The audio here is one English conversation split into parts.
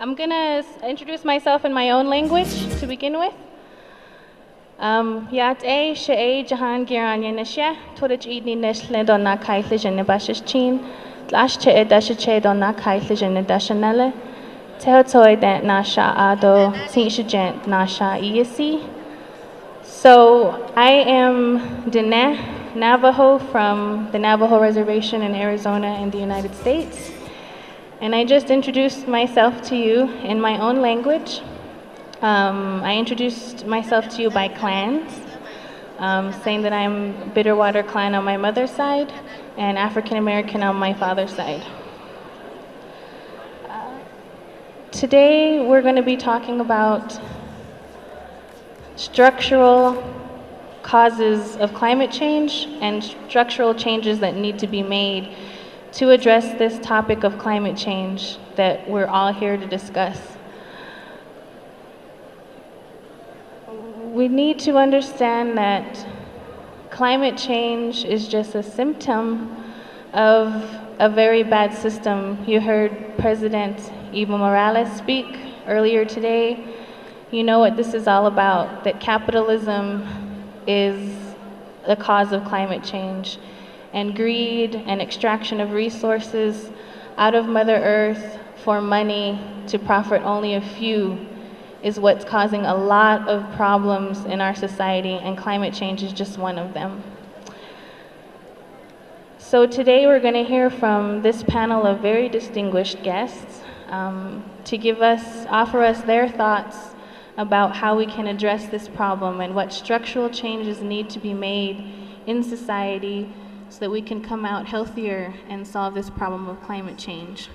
I'm gonna introduce myself in my own language to begin with. Yat A Shae Jahan Giran Yenisha, Torich Edni Nishled on Na Kaitlish and Nebashish Chin, Lash Che Dasha on Na Kaitlish and Dashanelle, Teotoi Dent Nasha Ado, Tinshagent Nasha Iasi. So I am Dene Navajo from the Navajo Reservation in Arizona in the United States. And I just introduced myself to you in my own language. I introduced myself to you by clans, saying that I'm Bitterwater clan on my mother's side and African American on my father's side. Today we're going to be talking about structural causes of climate change and structural changes that need to be made to address this topic of climate change that we're all here to discuss. We need to understand that climate change is just a symptom of a very bad system. You heard President Evo Morales speak earlier today. You know what this is all about, that capitalism is the cause of climate change. And greed and extraction of resources out of Mother Earth for money to profit only a few is what's causing a lot of problems in our society, and climate change is just one of them. So today we're going to hear from this panel of very distinguished guests to offer us their thoughts about how we can address this problem and what structural changes need to be made in society so that we can come out healthier and solve this problem of climate change.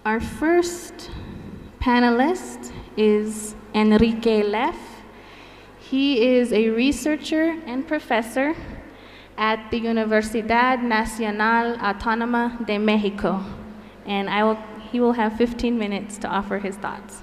Our first panelist is Enrique Leff. He is a researcher and professor at the Universidad Nacional Autónoma de Mexico, and he will have 15 minutes to offer his thoughts.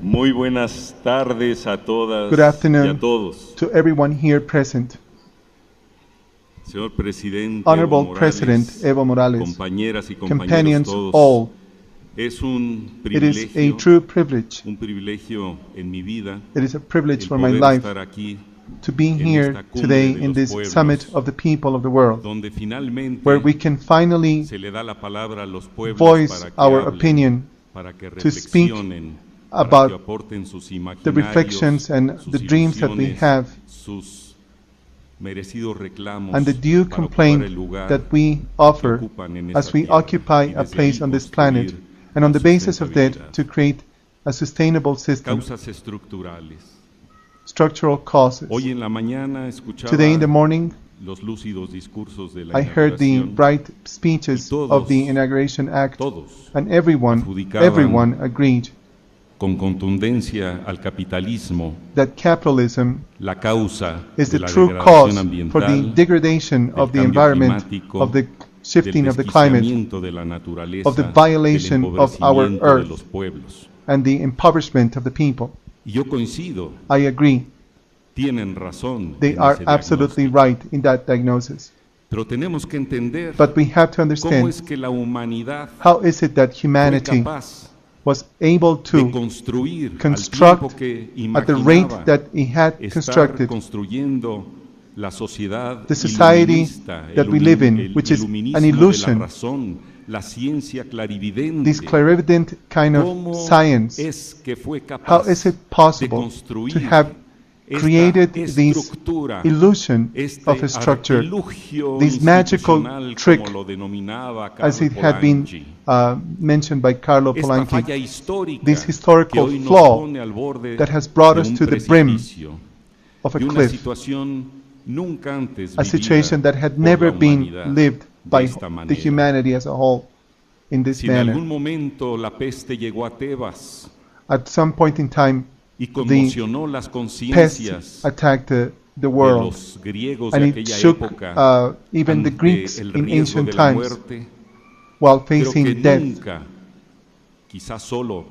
Muy buenas tardes a todas Good afternoon y a todos. to everyone here present. Señor Presidente Honorable Evo Morales, President Evo Morales, compañeras y compañeros companions todos, all, es un it is a privilegio, true privilege. un privilegio en mi vida It is a privilege el for my poder life estar aquí to be en here esta cumbre today de in los this pueblos, summit of the people of the world, donde finalmente where we can finally se le da la palabra a los pueblos voice para que our hablen, opinion, para que to speak reflexionen, about para que aporten sus the imaginarios, reflections and sus the dreams that we ilusiones, have, sus merecidos reclamos and the due para ocupar el complaint lugar that we que offer ocupan en as esa we tierra, occupy y a desde place ahí on this construir planet, and on la the basis of that sustentabilidad. to create a sustainable system. Causas estructurales. Structural causes. Hoy en la mañana escuchaba Today in the morning, los lúcidos discursos de la I heard the inauguración bright speeches y todos, of the Inauguration Act, todos and everyone adjudicaban agreed con contundencia al capitalismo that capitalism la causa is de the la true degradación cause for the ambiental, degradation del of the cambio environment, climático, of the del shifting of the climate, desquiciamiento de la naturaleza, of the del violation of our empobrecimiento de earth, los pueblos. and the impoverishment of the people. Y yo coincido, I agree. tienen razón They en are ese absolutely diagnóstico. right in that diagnosis. Pero tenemos que entender But we have to cómo understand es que la humanidad how is it that fue humanity capaz was able de to construir construct al tiempo que at the rate imaginaba that he had estar constructed construyendo la sociedad the society iluminista, that we live in, el which is iluminismo an de illusion, la razón, la ciencia clarividente. this clarivident kind of ¿Cómo science. es que fue How capaz is it de possible construir to have esta created this estructura, illusion este of a structure, artilugio this magical institucional, trick, como lo denominaba as Carlo it had been Polanyi? mentioned by Carlo Esta Polanyi, falla histórica this que historical hoy nos flaw pone al borde that has brought de us un to the brim precipicio, of a de una cliff, situación nunca antes a vivida situation that had por never la been humanidad lived de by esta the manera. humanity as a whole in this Si en manner. algún momento la peste llegó a Tebas At some point in time, y conmocionó las pests conciencias attacked the de world, los griegos de and it aquella shook época even the ante Greeks el in riesgo ancient de la times muerte, while creo que facing death, nunca, quizás solo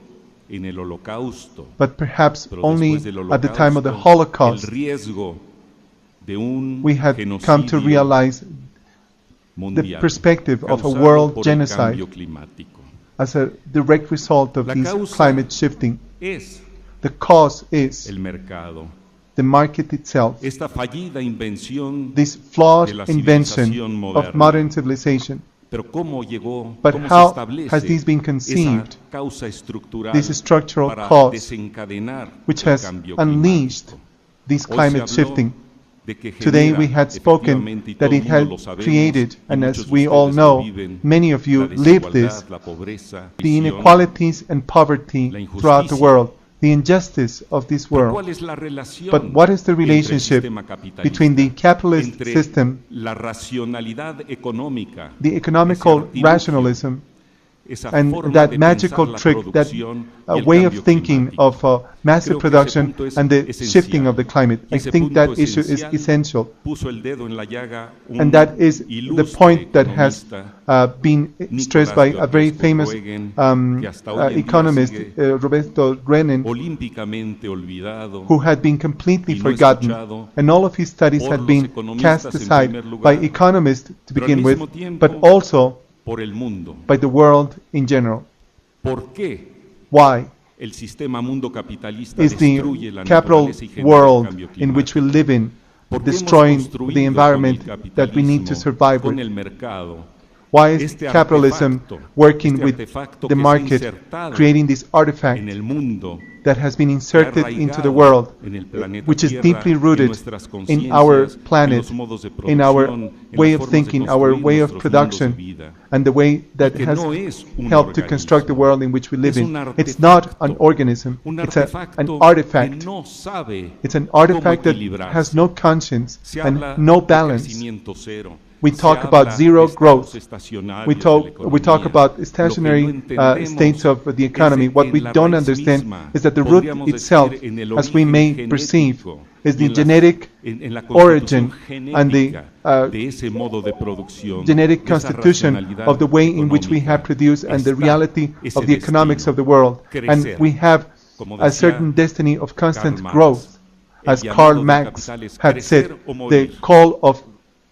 en el holocausto, but perhaps pero only después del at the time of the holocausto, el Holocaust riesgo de un we had come to genocidio realize the mundial perspective of a causado world por el genocide cambio climático. as a direct result of La this causa climate shifting. Es The cause is el mercado. the market itself, Esta fallida invención, this flawed de la invention civilización of moderna. modern civilization. pero cómo llegó, But cómo se how establece has this been esa conceived, causa estructural this structural para cause, desencadenar which el has cambio unleashed climático? this Hoy climate se habló shifting? de que Today genera, we had spoken efectivamente, y that todo it el mundo had lo sabemos, created, y and muchos as de we all ustedes know, lo viven, many of you la live desigualdad, this, la pobreza, the visión. inequalities and poverty La throughout the injusticia. world, the injustice of this Pero world. ¿cuál es la relación But what is the entre el relationship sistema capitalista, between the capitalist entre system, la racionalidad económica, the economical ese artilugio, rationalism, esa and forma that de magical pensar la trick, that producción y el way of cambio thinking climático? of massive Creo que ese production punto es and the esencial. shifting of the climate? Y I ese think that punto issue is esencial essential, puso el dedo en la llaga un and that is the ilustre point that has economista, been stressed by a very famous economist, Roberto Renan, olímpicamente olvidado, who had been completely y no forgotten, escuchado and all of his studies por had los been economistas cast en aside primer by lugar, economists to pero al begin with, mismo tiempo but also por el mundo. by the world in general. ¿Por qué Why el sistema mundo capitalista is destruye the la capital naturaleza y genera el world cambio in which we climático? live in ¿Por qué hemos destroying construido the environment con el that we need to capitalismo, survive con with? el mercado, Why is este capitalism artefacto, working este with artefacto the que se ha market, insertado creating this artifact en el mundo, that has been que ha inserted into the arraigado world, en el planeta which is Tierra, deeply en rooted nuestras in our conciencias, en planet, los modos de in our producción, en way las of formas de thinking, our construir way of nuestros mundos de production, vida? and the way that que has no es un helped to construct the organismo. world in which we live Es un in. It's not an artefacto, organism, un it's artefacto an artifact. que no sabe It's an cómo artifact that equilibrarse. has no conscience Se and habla no de balance. crecimiento cero. We Se talk habla about zero de estados growth. estacionarios We de la talk economía. about Lo stationary que no entendemos states of the economy. es de What que we en la don't raíz understand misma, is that the root podríamos itself, decir, en el as we origen may perceive, genético is y the en genetic en la origin constitución and the genética de ese modo de producción, genetic de esa constitution racionalidad of the way in which we have económica. produced and the Está reality ese of the economics destino, of the world. And crecer. we have Como a decía certain destiny of constant Karl Marx, growth. el As llamado Karl del Marx capital es had said, crecer o the morir. call of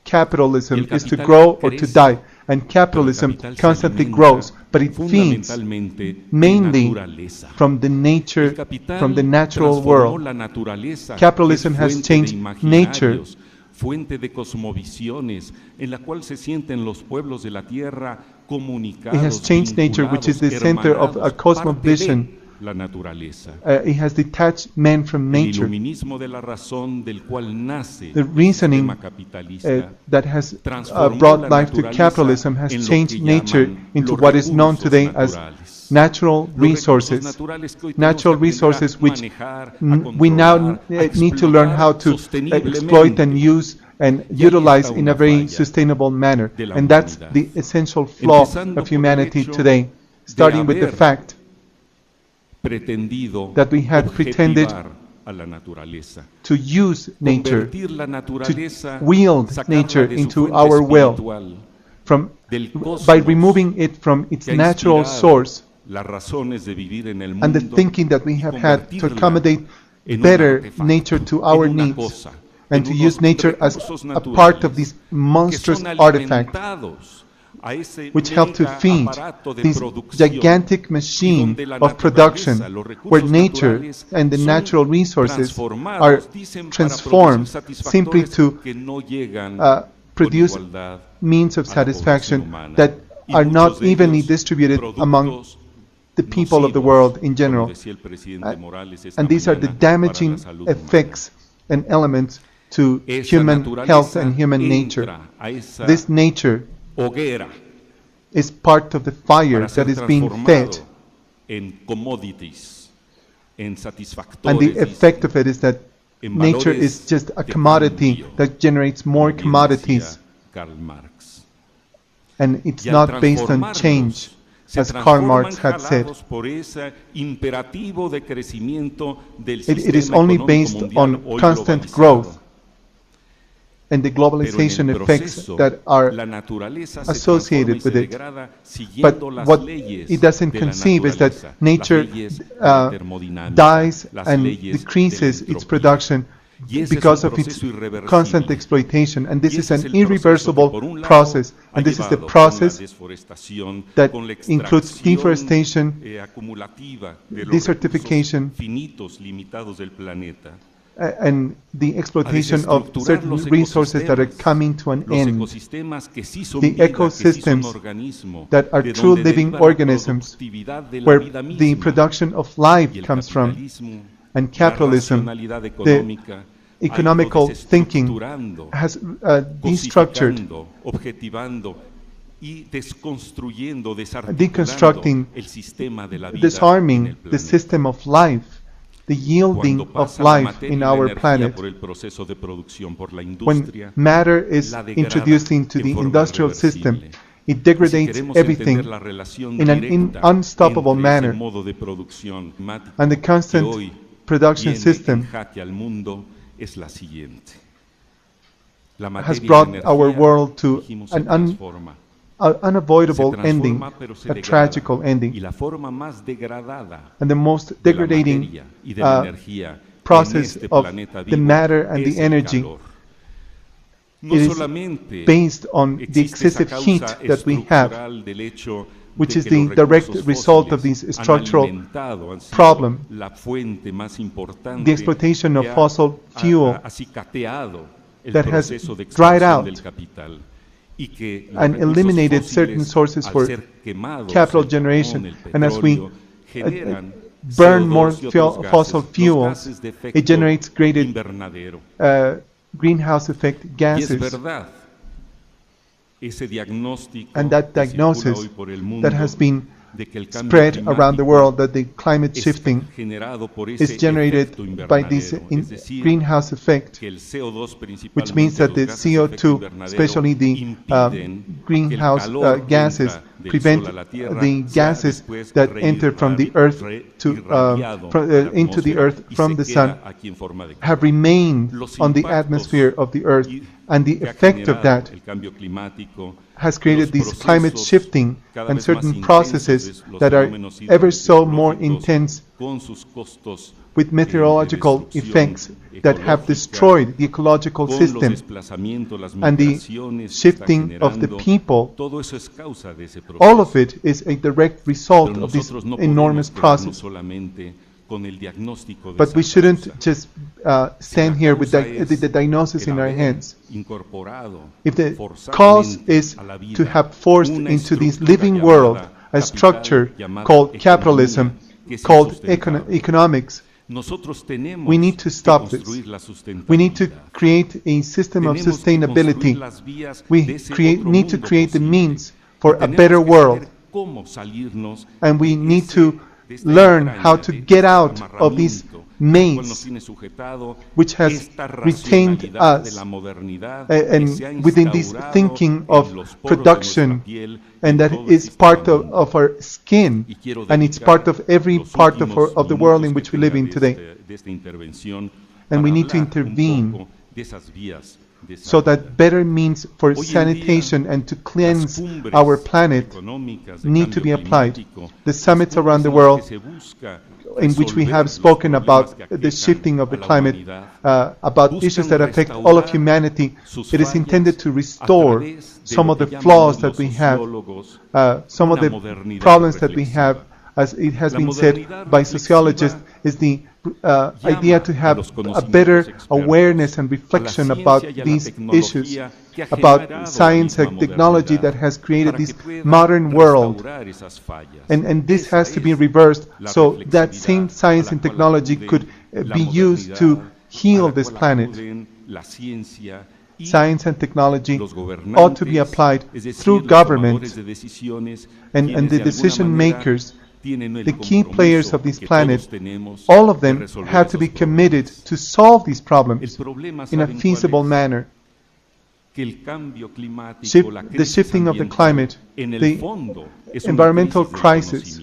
capitalism Y el is to capital grow or to crece, die, and capitalism capital se constantly alimenta grows, but it feeds fundamentalmente de mainly naturaleza. from the nature, El capital from the natural transformó world. la naturaleza, Capitalism que es has fuente changed de nature, imaginarios, fuente de cosmovisiones, en la cual se sienten los pueblos de la tierra comunicados, It has changed nature, which is the center of a hermanados, cosmovision. parte de la naturaleza. It has detached man from El nature. iluminismo de la razón del cual nace The el reasoning sistema capitalista that has transformó brought la life to naturaleza capitalism has en lo changed que nature llaman into los what is known recursos today as naturales. natural Los resources. recursos naturales que hoy Natural tenemos que aprender a resources which manejar, a we now controlar, a need to learn how to explotar exploit and sosteniblemente. use and Y ahí utilize está in a una very falla sustainable manner. de la And that's humanidad. the essential flaw Empezando of por el humanity hecho today, starting with the haber fact pretendido that we had pretended objetivar a la naturaleza, to use nature, convertir la naturaleza, to wield sacarla nature de su into fuente our will, espiritual, from del cosmos, by removing it from its que ha natural inspirado source, las razones de vivir en el mundo, and the thinking that we y have had to convertirla accommodate en un better artefacto, nature to our en una needs, cosa, and en to unos use nature as recursos a part of naturales this que monstrous son artifact alimentados a ese which help to mega feed aparato de this producción, gigantic y machine donde la of production, naturaleza, los recursos where nature naturales and the son natural resources transformados, are dicen, para transformed producir simply satisfactores to que no llegan produce con igualdad means of a la población satisfaction humana. that Y are muchos not de evenly ellos distributed among productos the people of the nocivos, world in como general. decía el presidente Morales esta And these are the mañana, para la damaging salud humana. effects and elements to Esa human health naturaleza and human nature. entra a esa This nature hoguera is part of the fire para ser that is being fed, transformado en commodities, en and satisfactores, the effect of it is that en nature valores is just a de commodity cambio, that generates more como bien commodities, decía Karl Marx. and it's Y al not based on transformarlos, change, se as Karl Marx transforman had said. jalados por ese imperativo de crecimiento del It is sistema only económico based mundial on hoy constant globalizado. growth and the globalization effects that are associated with it. But what it doesn't conceive is that nature dies and decreases its production because of its constant exploitation, and this is an irreversible process, and this is the process that includes deforestation, desertification, and the exploitation of certain resources that are coming to an end. The ecosystems that are true living organisms, where the production of life comes from, and capitalism, the economical thinking has destructured, deconstructing, disarming the system of life, the yielding of life in our planet. When matter is introduced into the industrial system, it degrades everything in an unstoppable manner, and the constant production system has brought our world to an unavoidable ending, a tragical ending. And the most degrading process of the matter and the energy is based on the excessive heat that we have, which is the direct result of this structural problem. The exploitation of fossil fuel that has dried out and eliminated certain sources for capital generation. And as we burn more fossil fuels, it generates greater greenhouse effect gases. And that diagnosis that has been spread around the world, that the climate shifting is generated by this greenhouse effect, which means that the CO2, especially the greenhouse gases, prevent the gases that enter from the earth into the earth from the sun, have remained on the atmosphere of the earth, and the effect of that has created this climate shifting and certain processes that are ever so more intense, with meteorological effects that have destroyed the ecological system, and the shifting of the people. All of it is a direct result of this enormous process. But we shouldn't just stand here with the diagnosis in our hands. If the cause is to have forced into this living world a structure called capitalism, called economics, we need to stop this. We need to create a system of sustainability. We need to create the means for a better world. And we need to learn how to get out of this maze which has retained us and within this thinking of production, and that is part of our skin, and it's part of every part of the world in which we live in today. And we need to intervene so that better means for sanitation and to cleanse our planet need to be applied. The summits around the world in which we have spoken about the shifting of the climate, about issues that affect all of humanity, it is intended to restore some of the flaws that we have, some of the problems that we have. As it has been said by sociologists, is the idea to have a better awareness and reflection about these issues, about science and technology that has created this modern world. And this has to be reversed so that same science and technology could be used to heal this planet. Science and technology ought to be applied through government and the decision makers. The key players of this planet, all of them have to be committed to solve these problems in a feasible manner. The shifting of the climate, the environmental crisis,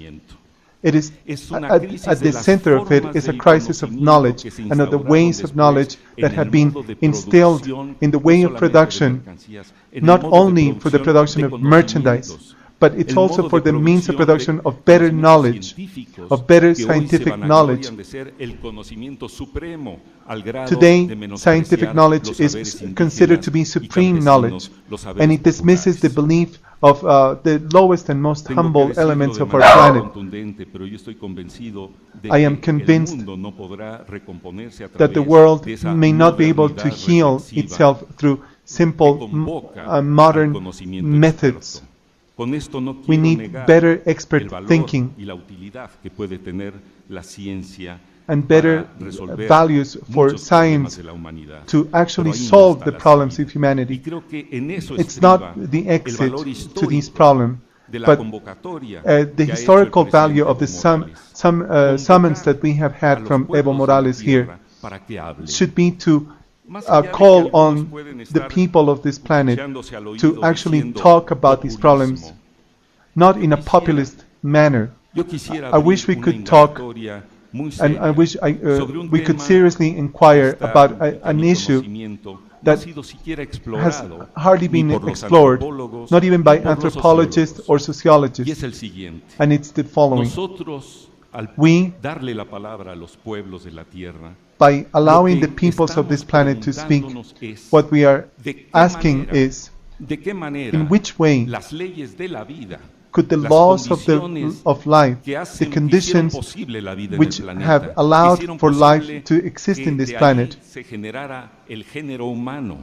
It is Es una at crisis the de las center of it formas is a del crisis of conocimiento knowledge que se and of the instauraron ways of después knowledge en that el have been modo de instilled producción, in the no way of solamente de production, mercancías, en el not modo de only for the production de of merchandise, conocimientos, but it's el also modo for de the means of producción production de of better conocimientos knowledge, científicos of better que hoy se scientific vanaglorian knowledge. de ser el conocimiento supremo al grado Today, de scientific menospreciar knowledge los is saberes considered to be indígenas y supreme knowledge, campesinos, los and saberes it dismisses the populares. belief of the lowest and most Tengo que humble decirlo elements de of our manera planet. contundente, pero yo estoy convencido de I am que el convinced mundo no podrá recomponerse a that the través world de esa may not be able to modernidad heal reflexiva itself through simple que convoca al modern conocimiento methods. experto. Con esto no We quiero need negar better el expert valor thinking y la utilidad que puede tener la ciencia and better para resolver values for muchos problemas science de la humanidad. to actually Pero ahí no solve está the la problems salida. of humanity. Y creo que en eso It's estriba not the el exit valor to this histórico problem, de la but convocatoria the que ha hecho el historical value presidente of the Evo Morales. summons that we have a had los from Evo pueblos de la Morales here tierra para que hablen. should be to Más allá de que call algunos on pueden the estar people of this planet cuchillándose al to oído actually diciendo talk about these problems, populismo. not Yo in a quisiera- populist manner. Yo quisiera I wish we abrir una could talk, indagatoria muy and I seria wish sobre un we could tema seriously inquire hasta about ahorita an mi issue conocimiento no ha that sido siquiera has explorado hardly ni been por los explored, antropólogos, not even ni by por los anthropologists sociólogos. or Y es sociologists, el siguiente. and it's the following. Nosotros, al We, darle la palabra a los pueblos de la tierra, by allowing lo the que peoples of this estamos planet to speak, preguntándonos es, what we are ¿de qué asking manera, is, de qué manera in which way las leyes de la vida, could the las laws condiciones of life, que the hicieron conditions posible la vida which en el have planeta, allowed hicieron for life posible to exist que in this de ahí planet, se generara el género humano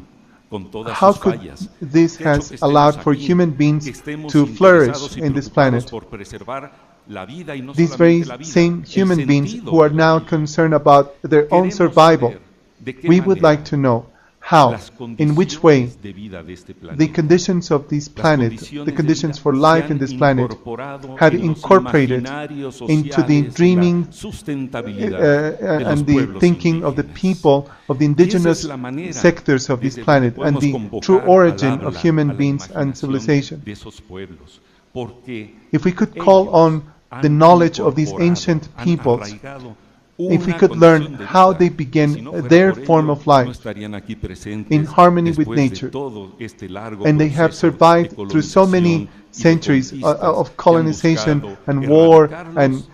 con todas how sus could fallas. this Que ha hecho has que estemos allowed for aquí, human beings que estemos to flourish interesados y in this preocupados planet? por preservar la vida y no These very solamente la vida, same el human beings sentido who are de la now vida. concerned about their own Queremos survival, saber de qué we would manera like to know how, las in which way, condiciones de vida de este the planeta, conditions of this las planet, condiciones the de conditions vida for se life han in this planet, incorporado have en los incorporated imaginarios into the sociales, dreaming la sustentabilidad de los and the pueblos thinking of the indígenas. people of the Y esa es indigenous la manera sectors of this desde planet donde and podemos the convocar true al origin habla, of a human la beings and imaginación civilization. de esos pueblos, porque If we could call ellos on the han knowledge of these incorporado, ancient han peoples, arraigado if we una could learn condición de how vida they que began si no fuera their por form ello, of life no estarían aquí presentes in harmony with después de nature, todo este largo and they have proceso survived de through so many colonización y de centuries conquistas of que han colonization buscado and war erradicarlos, and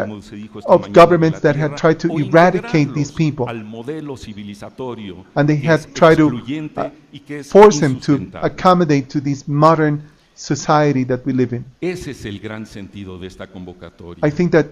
como se dijo esta of mañana, de governments la that had tierra, tried to o eradicate these integrarlos people, al modelo civilizatorio and they que had es tried to excluyente y que es force them to insustentable. accommodate to this modern society that we live in. Ese es el gran sentido de esta convocatoria. I think that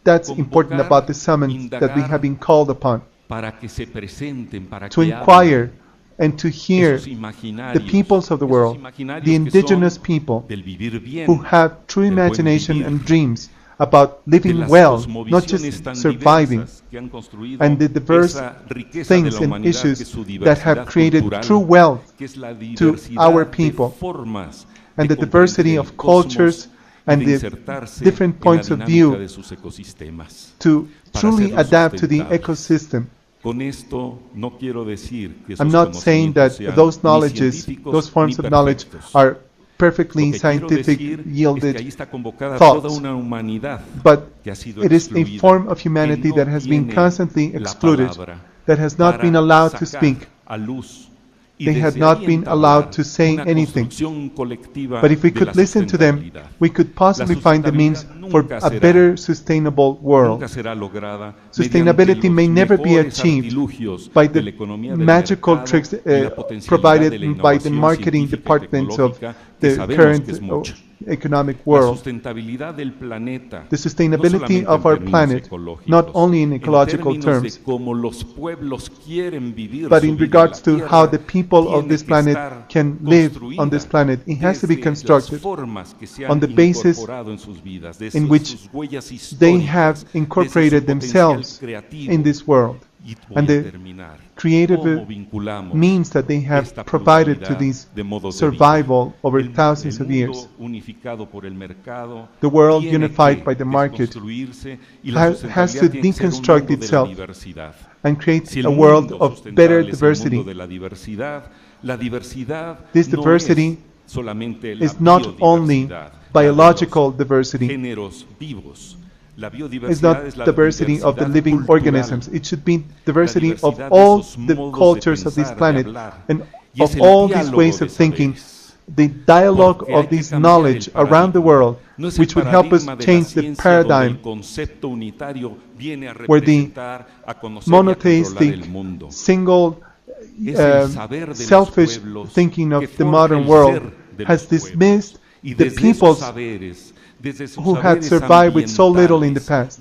that's important Convocar, about the summons that we indagar, have been called upon, para que se presenten, para to que inquire and to hear esos the imaginarios, peoples of the esos world, imaginarios the que indigenous son people del vivir bien, who have true del buen imagination vivir, and dreams about de living las well, not cosmovisiones just tan surviving, diversas que han construido and the diverse esa riqueza de things la and humanidad, que es issues su that have diversidad created cultural, true wealth que es la to diversidad our de people, formas and de the diversity comprender of el cosmos cultures y and de the insertarse different en la points of dinámica view de sus ecosistemas. to para truly hacerlos adapt to the sustentables. ecosystem. Con esto no quiero decir que esos I'm not saying that conocimientos sean those ni knowledges, científicos those forms ni of knowledge perfectos. are perfectly Lo que quiero scientific decir es que yielded ahí está convocada thoughts, toda una humanidad but que ha sido it is a excluida, form of que humanity no that has been tiene constantly la excluded, palabra that has not para been allowed to sacar speak. a luz y They had desde not ahí been entablar allowed to say una anything. construcción colectiva But if we de la could listen to them, sustentabilidad. we could possibly La find the means sustentabilidad for nunca a será- better sustainable world. Nunca será lograda Sustainability mediante may los never be mejores achieved artilugios by de the la economía del magical mercado tricks y la potencialidad provided de la by the innovación marketing científica y departments of tecnológica, que the sabemos current que es mucha. economic La world. sustentabilidad del planeta, The sustainability no of solamente our en términos planet, ecológicos, not only in en ecological términos terms, de cómo los pueblos quieren vivir but su in vida en regards la to tierra, how the people of tiene this que planet estar can live on this construida planet. It has to be desde las constructed formas que se on han the basis incorporado en sus vidas, de in which sus huellas they históricas, have desde su incorporated potencial themselves creativo. in this world, Y voy and a the terminar. creative ¿Cómo vinculamos means that they have esta provided to pluralidad these de modos de survival vida? over El thousands of mundo years. unificado por el mercado The world tiene unified que by the market desconstruirse y la has sustentabilidad to tiene que ser un deconstruct mundo de la itself diversidad. and create Si el a world mundo of sustentable better es el diversity. mundo de la diversidad This no diversity es solamente la is not only biodiversidad, biological la de los diversity, géneros vivos. is not diversity of the living organisms. It should be diversity of all the cultures of this planet and of all these ways of thinking, the dialogue of this knowledge around the world, which would help us change the paradigm where the monotheistic, single, selfish thinking of the modern world has dismissed the peoples who had survived with so little in the past.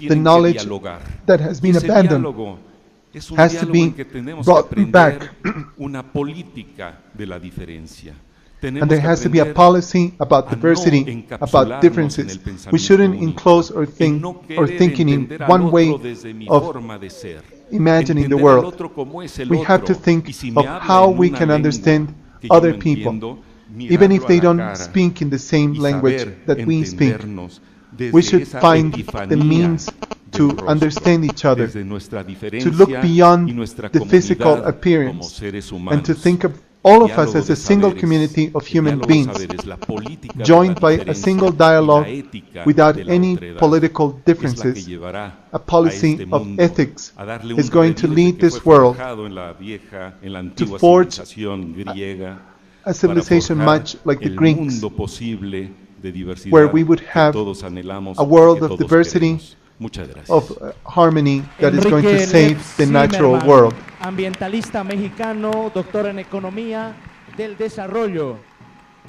The knowledge that has been abandoned has to be brought back. And there has to be a policy about diversity, about differences. We shouldn't enclose our thinking in one way of imagining the world. We have to think of how we can understand other people, even if they don't speak in the same language that we speak. We should find the means to understand each other, to look beyond the physical appearance, and to think of all of us as a single community of human beings, joined by a single dialogue without any political differences. A policy of ethics is going to lead this world to forge a civilization much like the Greeks, where we would have a world of diversity, of harmony that is going to save the natural world. Ambientalista mexicano, doctor en economía del desarrollo,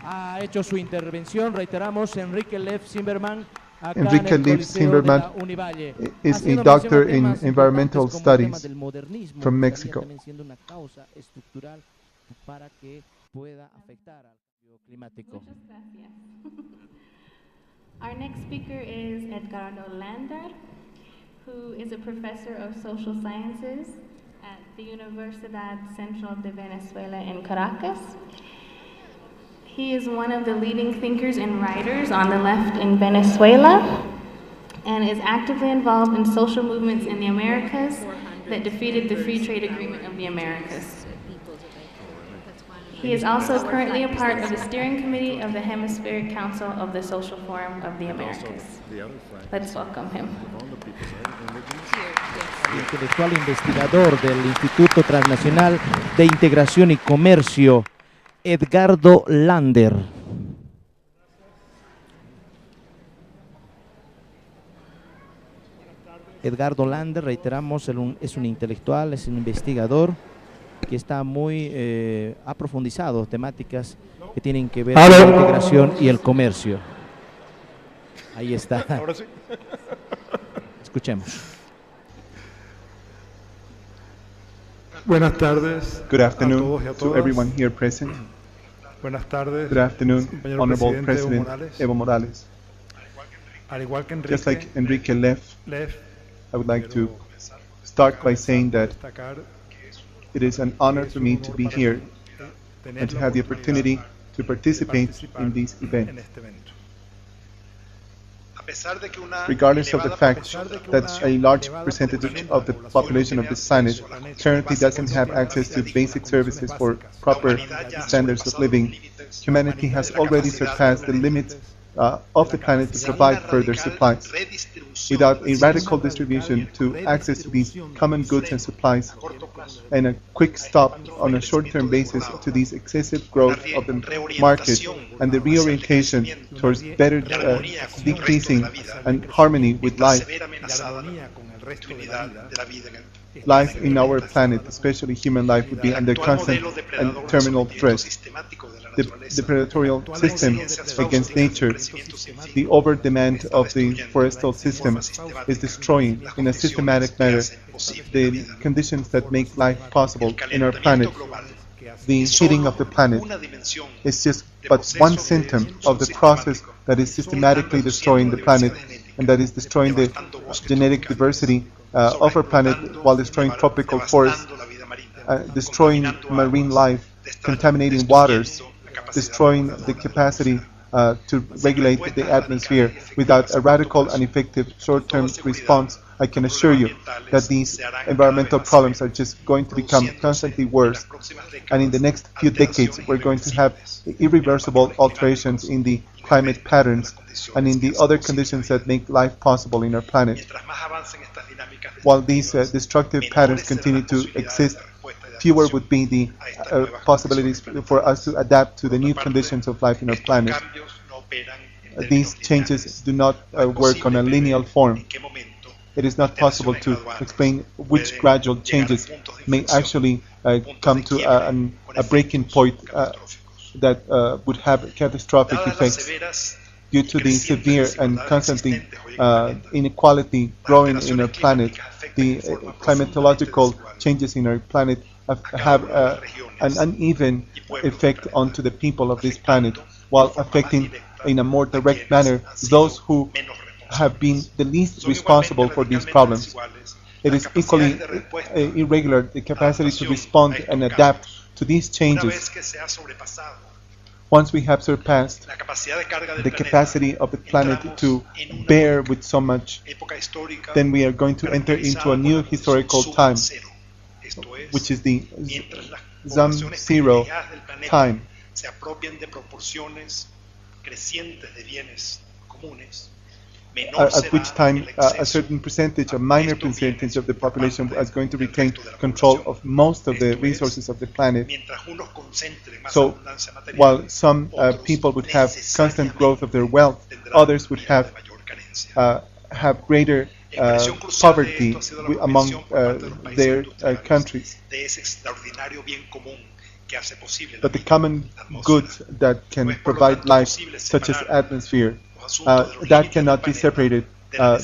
ha hecho su intervención. Reiteramos, Enrique Lev Zimmerman. Enrique Lev Zimmerman is a doctor in environmental studies from Mexico. Our next speaker is Edgardo Lander, who is a professor of social sciences at the Universidad Central de Venezuela in Caracas. He is one of the leading thinkers and writers on the left in Venezuela and is actively involved in social movements in the Americas that defeated the Free Trade Agreement of the Americas. He is also currently a part of the steering committee of the Hemispheric Council of the Social Forum of the Americas. Let's welcome him. Intelectual investigador del Instituto Transnacional de Integración y Comercio, Edgardo Lander. Edgardo Lander, reiteramos, es un intelectual, es un investigador que está muy ha profundizado temáticas que tienen que ver con la integración y el comercio. Ahí está. Ahora sí. Escuchemos. Buenas tardes. Good afternoon to everyone here present. Buenas tardes. Good afternoon, Honorable President Evo Morales. Evo Morales. Just like Enrique Lev, I would like to start by saying that it is an honor for me to be here and to have the opportunity to participate in this event. Regardless of the fact that a large percentage of the population of this planet currently doesn't have access to basic services for proper standards of living, humanity has already surpassed the limits of the planet to provide further supplies. Without a radical distribution to access to these common goods and supplies, and a quick stop on a short-term basis to this excessive growth of the market and the reorientation towards better decreasing and harmony with life, life in our planet, especially human life, would be under constant and terminal threat. The predatorial system against nature, the over-demand of the forestal system is destroying in a systematic manner the conditions that make life possible in our planet. The heating of the planet is just but one symptom of the process that is systematically destroying the planet and that is destroying the genetic diversity of our planet while destroying tropical forests, destroying marine life, contaminating waters, destroying the capacity to regulate the atmosphere without a radical and effective short-term response I can assure you that these environmental problems are just going to become constantly worse. And in the next few decades, we're going to have irreversible alterations in the climate patterns and in the other conditions that make life possible in our planet. While these destructive patterns continue to exist, fewer would be the possibilities for us to adapt to the new conditions of life in our planet. These changes do not work on a linear form. It is not possible to explain which gradual changes may actually come to a breaking point that would have catastrophic effects. Due to the severe and constantly inequality growing in our planet, the climatological changes in our planet have an uneven effect onto the people of this planet, while affecting in a more direct manner those who have been the least responsible for these problems. It is equally irregular, the capacity to respond and adapt to these changes. Once we have surpassed the capacity of the planet to bear with so much, then we are going to enter into a new historical time, which is the zero time, at which time a certain percentage, a minor percentage of the population is going to retain control of most of the resources of the planet. So while some people would have constant growth of their wealth, others would have greater poverty among their countries. But the common goods that can provide life, such as atmosphere, that cannot be separated, and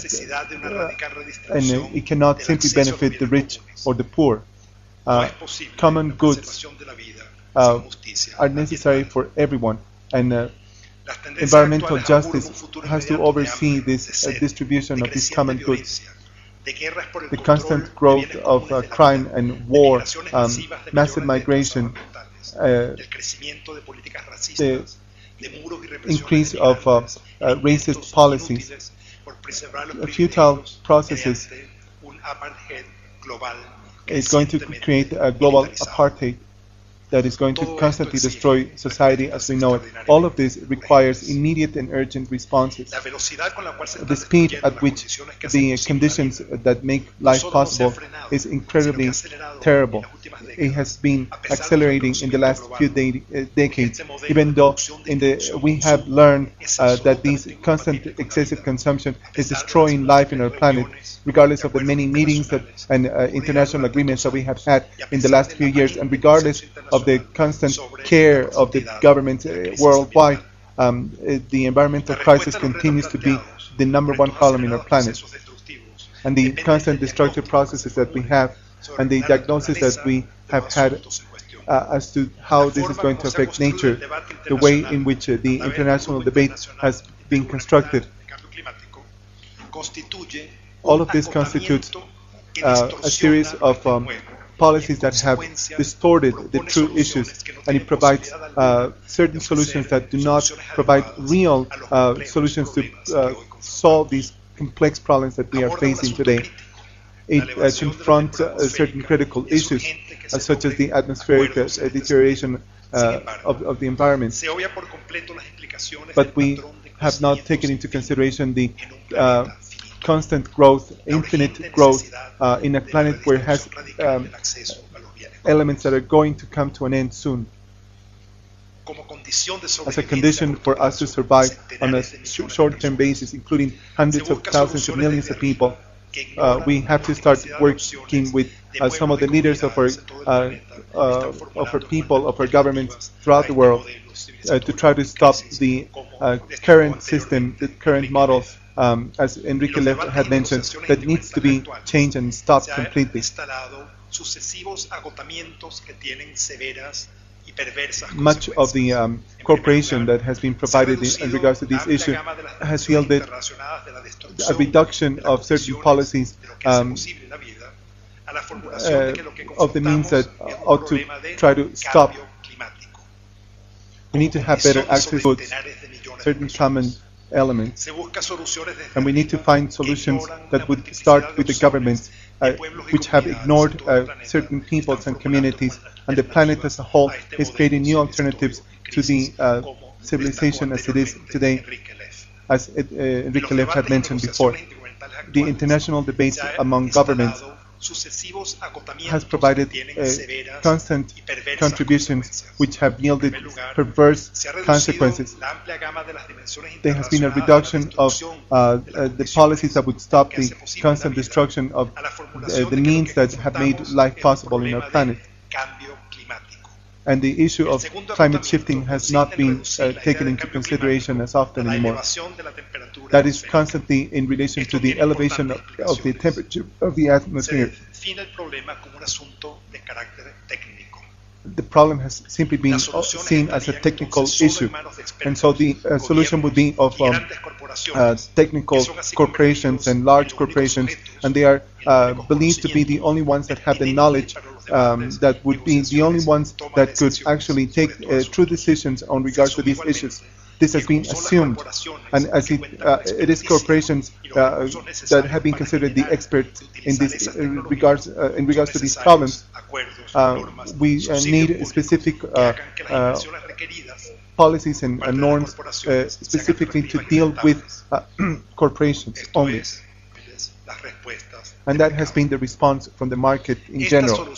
it cannot simply benefit the rich or the poor. Common goods are necessary for everyone, and environmental justice has to oversee this distribution of these common goods. The constant growth of crime and war, massive migration, the increase of racist policies, futile processes is going to create a global apartheid that is going to constantly destroy society as we know it. All of this requires immediate and urgent responses. The speed at which the conditions that make life possible is incredibly terrible. It has been accelerating in the last few decades, even though we have learned that this constant excessive consumption is destroying life in our planet, regardless of the many meetings and international agreements that we have had in the last few years, and regardless of the constant care of the governments worldwide, the environmental crisis continues to be the #1 problem in our planet. And the constant destructive processes that we have, and the diagnosis that we have had as to how this is going to affect nature, the way in which the international debate has been constructed, all of this constitutes a series of policies that have distorted the true issues, and it provides certain solutions that do not provide real solutions to solve these complex problems that we are facing today. It confronts certain critical issues, such as the atmospheric deterioration of the environment. But we have not taken into consideration the constant growth, infinite growth in a planet where it has elements that are going to come to an end soon. As a condition for us to survive on a short-term basis, including hundreds of thousands of millions of people, we have to start working with some of the leaders of our people, of our governments throughout the world, to try to stop the current system, the current model, as Enrique had mentioned, that needs to be changed and stopped completely. Much of the cooperation that has been provided in regards to this issue has yielded a reduction of certain policies of the means that ought to try to stop. We need to have better access to certain common elements. And we need to find solutions that would start with the governments, which have ignored certain peoples and communities, and the planet as a whole is creating new alternatives to the civilization as it is today, as Enrique Lev had mentioned before. The international debates among governments has provided constant contributions which have yielded perverse consequences. There has been a reduction of the policies that would stop the constant destruction of the means that have made life possible in our planet. And the issue of climate shifting has not been taken into consideration as often anymore. That is constantly in relation to the elevation of the temperature of the atmosphere. The problem has simply been seen as a technical issue, and so the solution would be of technical corporations and large corporations, and they are believed to be the only ones that have the knowledge, that would be the only ones that could actually take true decisions on regards to these issues. This has been assumed, and as it is corporations that have been considered the experts in this regards to these problems. We need specific policies and norms specifically to deal with corporations only. And that has been the response from the market in general.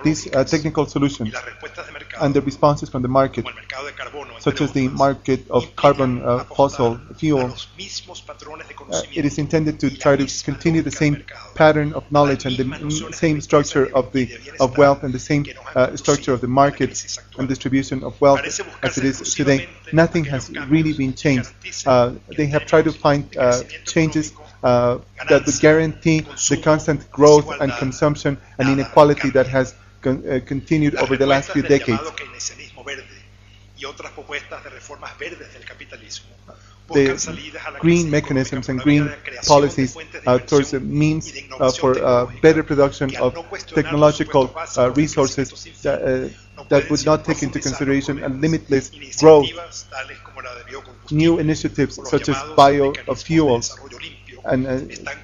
These technical solutions and the responses from the market, such as the market of carbon fossil fuel, it is intended to try to continue the same pattern of knowledge and the same structure of wealth and the same structure of the market and distribution of wealth as it is today. Nothing has really been changed. They have tried to find changes that would guarantee the constant growth and consumption and inequality that has continued over the last few decades. The green mechanisms and green policies towards the means for better production of technological resources that would not take into consideration a limitless growth. New initiatives such as biofuels and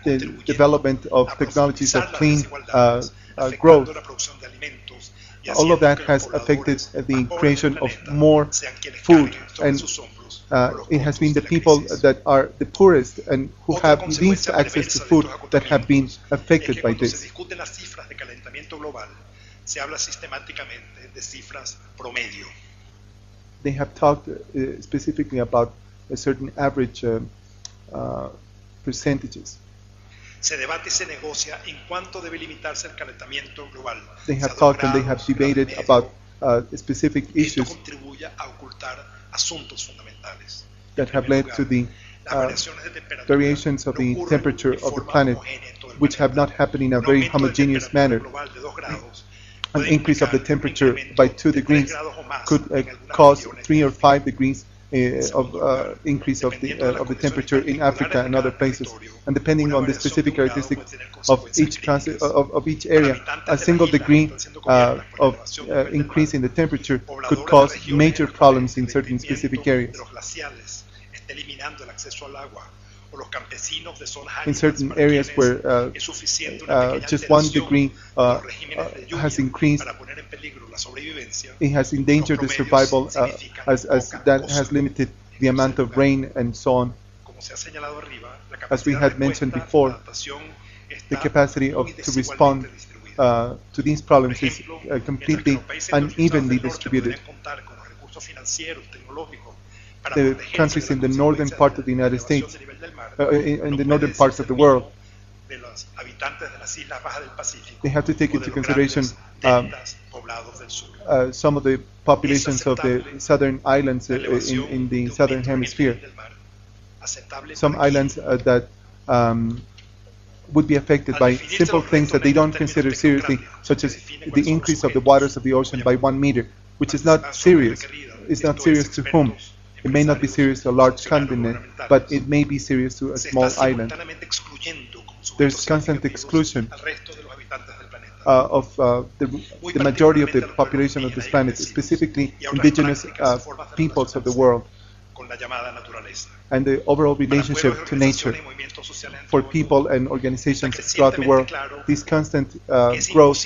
the development of technologies of clean growth. All of that has affected the creation of more food, and it has been the people that are the poorest and who have least access to food that have been affected by this. They have talked specifically about a certain average percentages. They have talked and they have debated about specific issues that have led to the variations of the temperature of the planet, which have not happened in a very homogeneous manner. An increase of the temperature by 2 degrees could cause 3 or 5 degrees of increase of the temperature in Africa and other places, and depending on the specific characteristics of each area, a single degree of increase in the temperature could cause major problems in certain specific areas. In certain areas where just 1 degree has increased, it has endangered the survival as that has limited the amount of rain and so on. As we had mentioned before, the capacity to respond to these problems is completely unevenly distributed. The countries in the northern part of the United States, in the northern parts of the world, they have to take into consideration some of the populations of the southern islands in the southern hemisphere. Some islands that would be affected by simple things that they don't consider seriously, such as the increase of the waters of the ocean by 1 meter, which is not serious. It's not serious to whom? It may not be serious to a large continent, but it may be serious to a small island. There's constant exclusion of the majority of the population of this planet, specifically indigenous peoples of the world. and the overall relationship to nature. For people and organizations throughout the world, this constant growth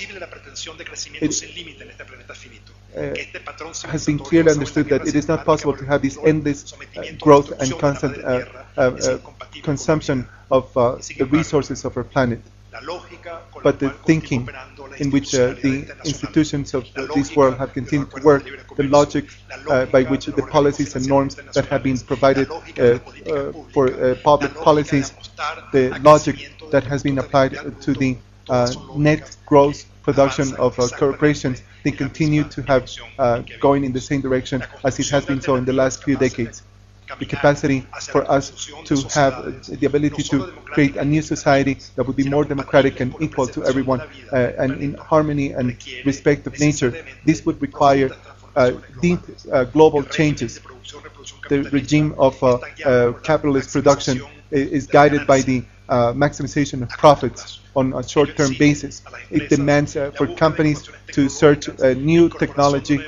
has been clearly understood that it is not possible to have this endless growth and constant consumption of the resources of our planet. But the thinking in which the institutions of this world have continued to work, the logic by which the policies and norms that have been provided for public policies, the logic that has been applied to the net gross production of corporations, they continue to have going in the same direction as it has been so in the last few decades. The capacity for us to have the ability to create a new society that would be more democratic and equal to everyone and in harmony and respect of nature, this would require deep global changes. The regime of capitalist production is guided by the maximization of profits on a short-term basis. It demands for companies to search new technology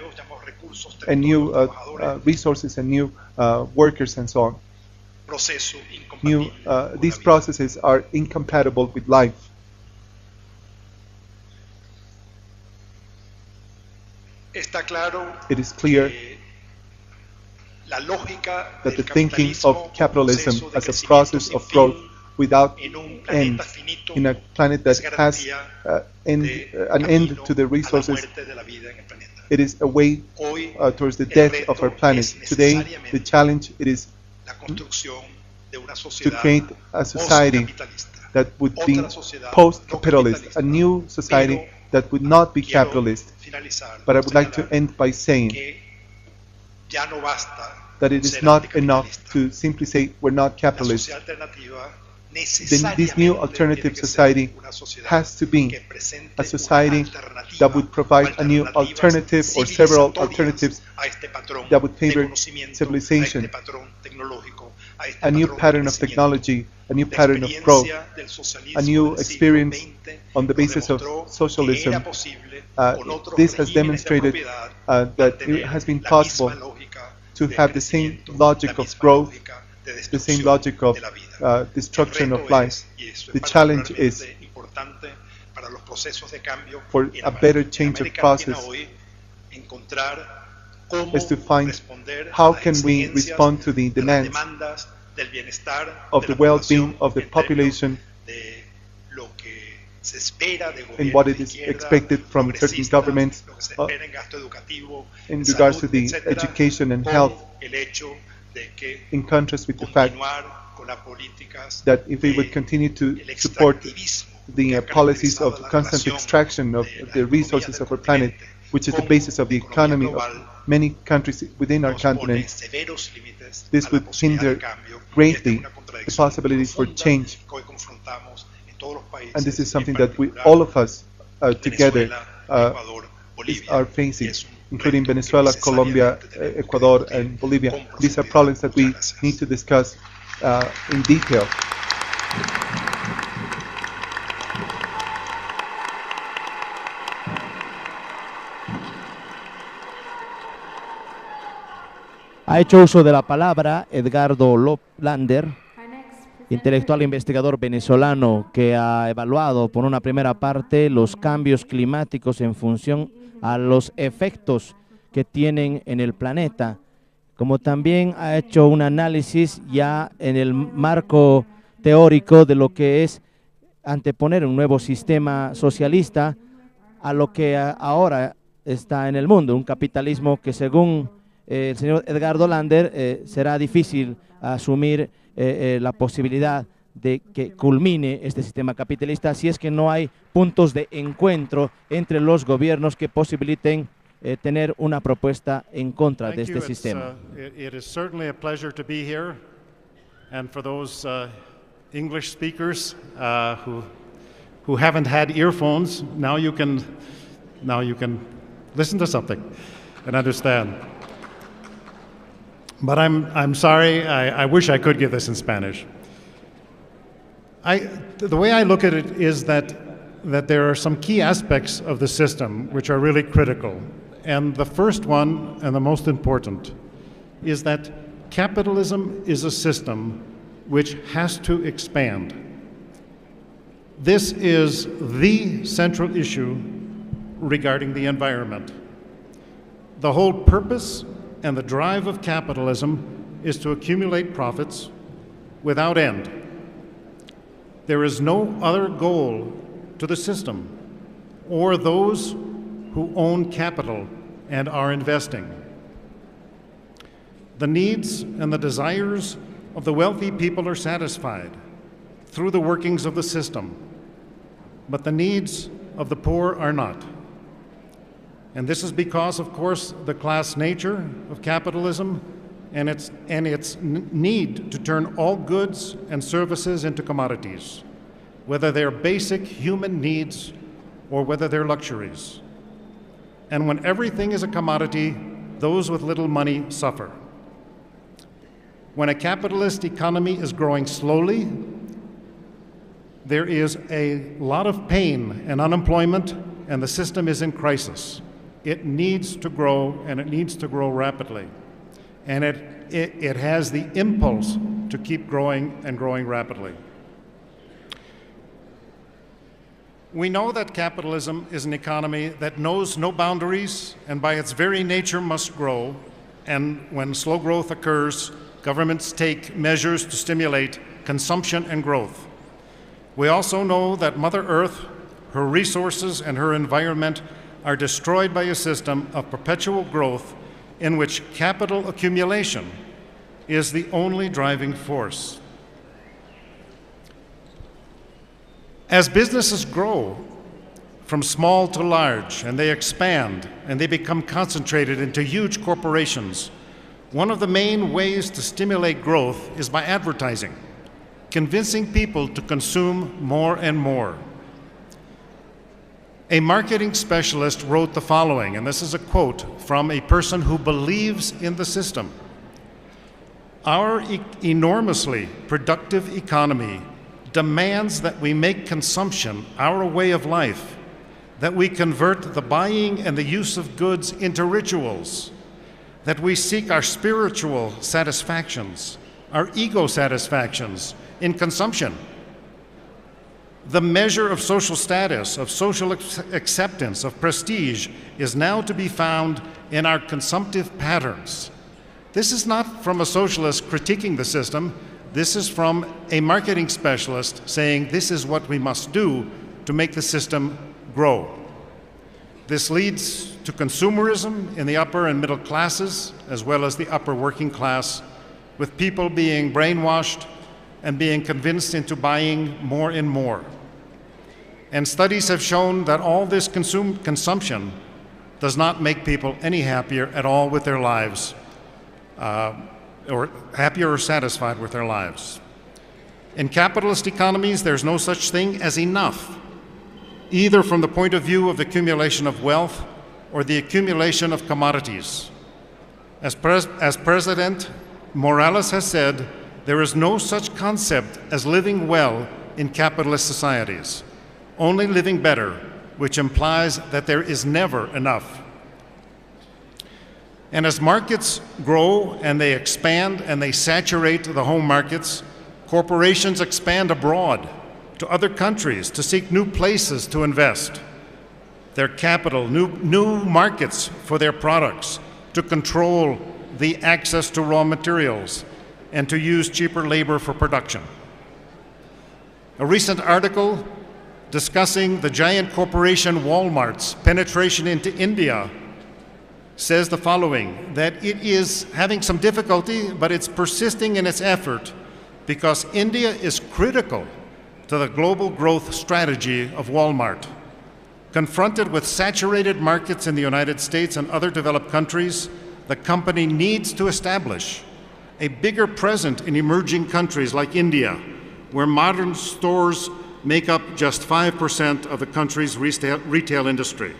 and new resources and new workers and so on. These processes are incompatible with life. It is clear that the thinking of capitalism as a process of growth without end, in a planet that has an end to the resources, it is a way towards the death of our planet. Today, the challenge it is to create a society that would be post-capitalist, a new society that would not be capitalist. But I would like to end by saying that it is not enough to simply say we're not capitalist. This new alternative society has to be a society that would provide a new alternative or several alternatives that would favor civilization, a new pattern of technology, a new pattern of growth, a new experience on the basis of socialism. This has demonstrated that it has been possible to have the same logic of growth, the same logic of destruction of life. The challenge is for a better change of process is to find how can we respond to the demands of the well-being of the population and what it is expected from certain governments in regards to the education and health, in contrast with the fact that if we would continue to support the policies of constant extraction of the resources of our planet, which is the basis of the economy of many countries within our continent, this would hinder greatly the possibilities for change. And this is something that all of us together are facing, including Venezuela, Colombia, Ecuador, and Bolivia. These are problems that we need to discuss in detail. Ha hecho uso de la palabra Edgardo Lander, intelectual investigador venezolano que ha evaluado por una primera parte los cambios climáticos en función a los efectos que tienen en el planeta, como también ha hecho un análisis ya en el marco teórico de lo que es anteponer un nuevo sistema socialista a lo que ahora está en el mundo, un capitalismo que según el señor Edgardo Lander será difícil asumir la posibilidad de que culmine este sistema capitalista si es que no hay puntos de encuentro entre los gobiernos que posibiliten tener una propuesta en contra de este sistema. It is certainly a pleasure to be here, and for those English speakers who haven't had earphones, now you can listen to something and understand. But I'm sorry, I wish I could give this in Spanish. The way I look at it is that there are some key aspects of the system which are really critical. And the first one, and the most important, is that capitalism is a system which has to expand. This is the central issue regarding the environment. The whole purpose and the drive of capitalism is to accumulate profits without end. There is no other goal to the system or those who own capital and are investing. The needs and the desires of the wealthy people are satisfied through the workings of the system, but the needs of the poor are not. And this is because, of course, the class nature of capitalism and its need to turn all goods and services into commodities, whether they're basic human needs or whether they're luxuries. And when everything is a commodity, those with little money suffer. When a capitalist economy is growing slowly, there is a lot of pain and unemployment, and the system is in crisis. It needs to grow, and it needs to grow rapidly. And it has the impulse to keep growing and growing rapidly. We know that capitalism is an economy that knows no boundaries and by its very nature must grow. And when slow growth occurs, governments take measures to stimulate consumption and growth. We also know that Mother Earth, her resources, and her environment are destroyed by a system of perpetual growth in which capital accumulation is the only driving force. As businesses grow from small to large, and they expand, and they become concentrated into huge corporations, one of the main ways to stimulate growth is by advertising, convincing people to consume more and more. A marketing specialist wrote the following, and this is a quote from a person who believes in the system. Our enormously productive economy demands that we make consumption our way of life, that we convert the buying and the use of goods into rituals, that we seek our spiritual satisfactions, our ego satisfactions in consumption. The measure of social status, of social acceptance, of prestige is now to be found in our consumptive patterns. This is not from a socialist critiquing the system. This is from a marketing specialist saying this is what we must do to make the system grow. This leads to consumerism in the upper and middle classes, as well as the upper working class, with people being brainwashed and being convinced into buying more and more. And studies have shown that all this consumption does not make people any happier at all with their lives, or happier or satisfied with their lives. In capitalist economies, there's no such thing as enough, either from the point of view of the accumulation of wealth or the accumulation of commodities. As President Morales has said, there is no such concept as living well in capitalist societies, only living better, which implies that there is never enough. And as markets grow and they expand and they saturate the home markets, corporations expand abroad to other countries to seek new places to invest their capital, new markets for their products, to control the access to raw materials, and to use cheaper labor for production. A recent article discussing the giant corporation Walmart's penetration into India says the following, that it is having some difficulty, but it's persisting in its effort because India is critical to the global growth strategy of Walmart. Confronted with saturated markets in the United States and other developed countries, the company needs to establish a bigger presence in emerging countries like India, where modern stores make up just 5% of the country's retail industry.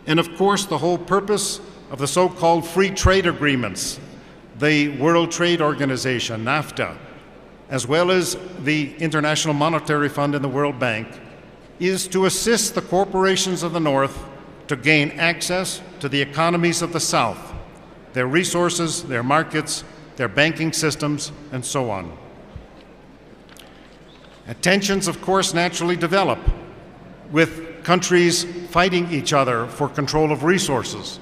And of course, the whole purpose of the so-called free trade agreements, the World Trade Organization, NAFTA, as well as the International Monetary Fund and the World Bank, is to assist the corporations of the North to gain access to the economies of the South, their resources, their markets, their banking systems, and so on. And tensions, of course, naturally develop with countries fighting each other for control of resources.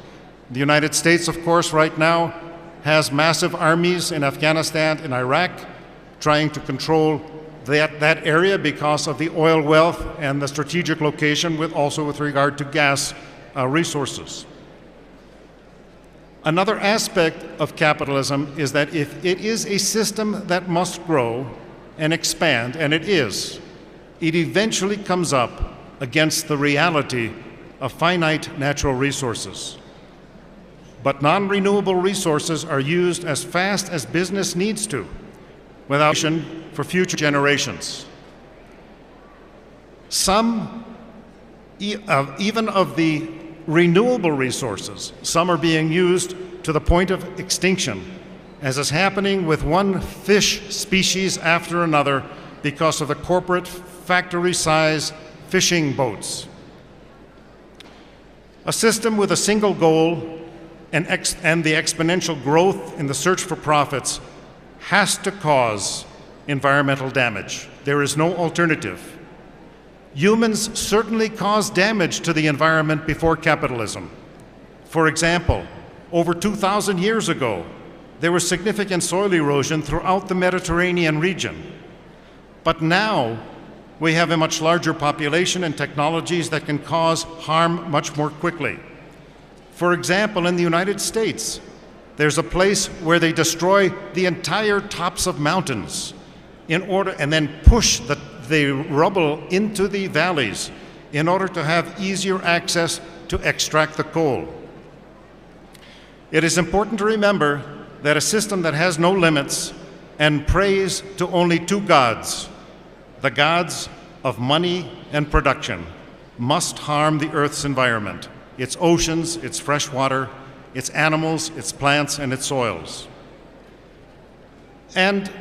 The United States, of course, right now has massive armies in Afghanistan and Iraq trying to control that area because of the oil wealth and the strategic location also with regard to gas resources. Another aspect of capitalism is that if it is a system that must grow and expand, and it is, it eventually comes up against the reality of finite natural resources. But non-renewable resources are used as fast as business needs to, without for future generations. Some, even of the renewable resources, some are being used to the point of extinction, as is happening with one fish species after another because of the corporate factory-size fishing boats. A system with a single goal and the exponential growth in the search for profits has to cause environmental damage. There is no alternative. Humans certainly caused damage to the environment before capitalism. For example, over 2,000 years ago, there was significant soil erosion throughout the Mediterranean region. But now, we have a much larger population and technologies that can cause harm much more quickly. For example, in the United States, there's a place where they destroy the entire tops of mountains and then push the rubble into the valleys in order to have easier access to extract the coal. It is important to remember that a system that has no limits and prays to only two gods, the gods of money and production, must harm the Earth's environment, its oceans, its fresh water, its animals, its plants, and its soils. And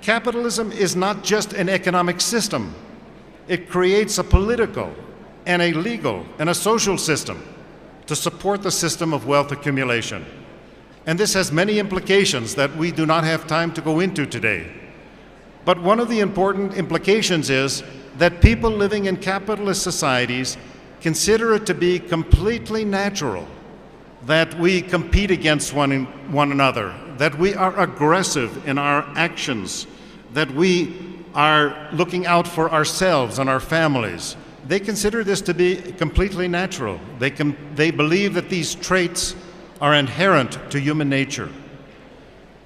capitalism is not just an economic system. It creates a political and a legal and a social system to support the system of wealth accumulation. And this has many implications that we do not have time to go into today. But one of the important implications is that people living in capitalist societies consider it to be completely natural that we compete against one another, that we are aggressive in our actions, that we are looking out for ourselves and our families. They consider this to be completely natural. They believe that these traits are inherent to human nature.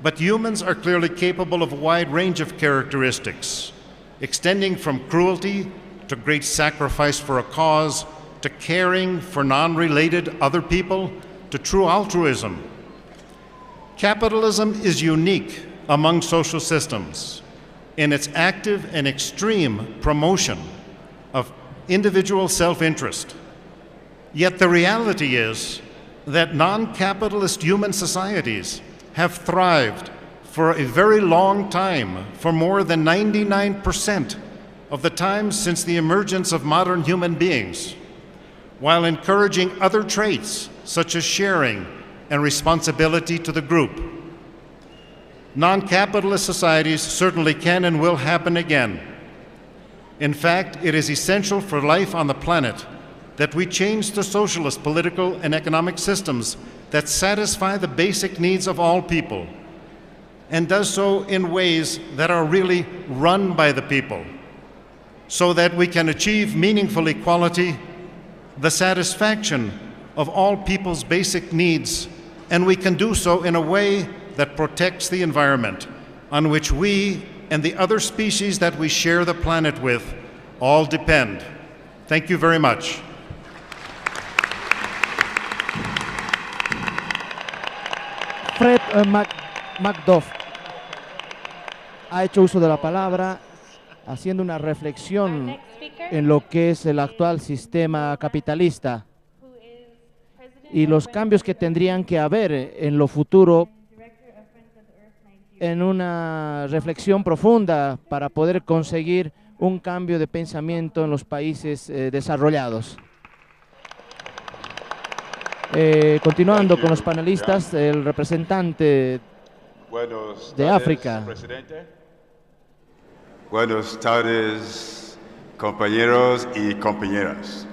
But humans are clearly capable of a wide range of characteristics, extending from cruelty to great sacrifice for a cause, to caring for non-related other people, to true altruism. Capitalism is unique among social systems in its active and extreme promotion of individual self-interest. Yet the reality is that non-capitalist human societies have thrived for a very long time, for more than 99% of the time since the emergence of modern human beings, while encouraging other traits such as sharing and responsibility to the group. Non-capitalist societies certainly can and will happen again. In fact, it is essential for life on the planet that we change the socialist political and economic systems that satisfy the basic needs of all people, and does so in ways that are really run by the people, so that we can achieve meaningful equality, the satisfaction of all people's basic needs, and we can do so in a way that protects the environment on which we and the other species that we share the planet with all depend. Thank you very much. Fred McDuff ha hecho uso de la palabra haciendo una reflexión en lo que es el actual sistema capitalista y los cambios que tendrían que haber en lo futuro, en una reflexión profunda para poder conseguir un cambio de pensamiento en los países desarrollados. Continuando con los panelistas, el representante de África. Presidente. Buenas tardes, compañeros y compañeras.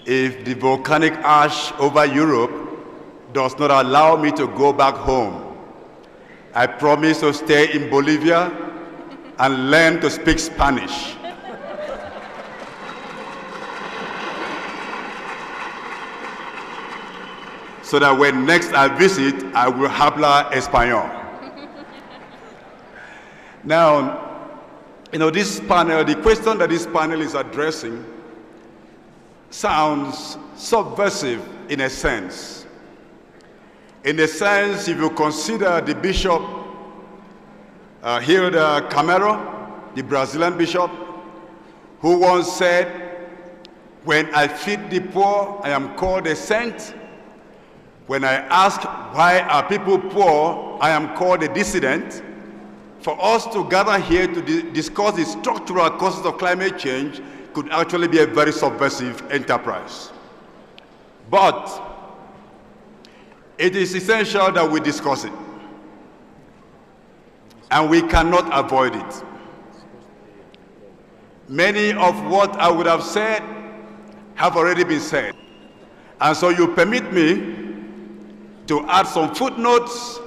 If the volcanic ash over Europe does not allow me to go back home, I promise to stay in Bolivia and learn to speak Spanish. So that when next I visit, I will habla español. Now, this panel, the question that this panel is addressing sounds subversive in a sense. In a sense, if you consider the bishop Hilda Camero, the Brazilian bishop, who once said, "When I feed the poor, I am called a saint. When I ask why are people poor, I am called a dissident." For us to gather here to discuss the structural causes of climate change could actually be a very subversive enterprise. But it is essential that we discuss it. And we cannot avoid it. Many of what I would have said have already been said. And so you permit me to add some footnotes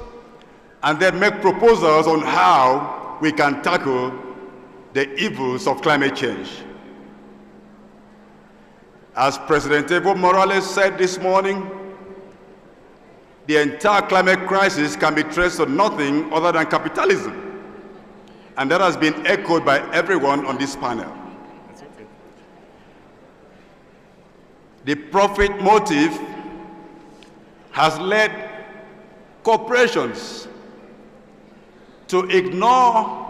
and then make proposals on how we can tackle the evils of climate change. As President Evo Morales said this morning, the entire climate crisis can be traced to nothing other than capitalism. And that has been echoed by everyone on this panel. The profit motive has led corporations to ignore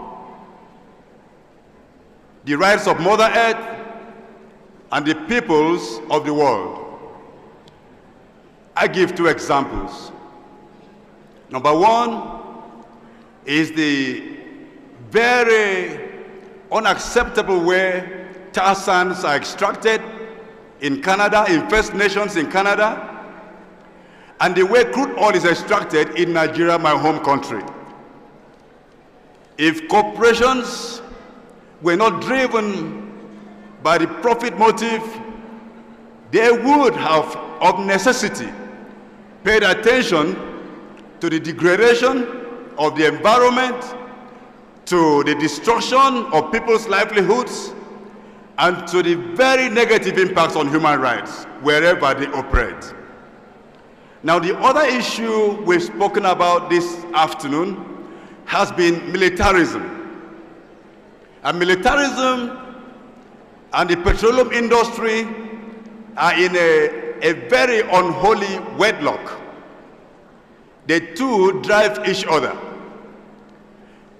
the rights of Mother Earth and the peoples of the world. I give two examples. Number one is the very unacceptable way tar sands are extracted in Canada, in First Nations in Canada, and the way crude oil is extracted in Nigeria, my home country. If corporations were not driven by the profit motive, they would have, of necessity, paid attention to the degradation of the environment, to the destruction of people's livelihoods, and to the very negative impacts on human rights wherever they operate. Now, the other issue we've spoken about this afternoon has been militarism. And militarism and the petroleum industry are in a very unholy wedlock. The two drive each other.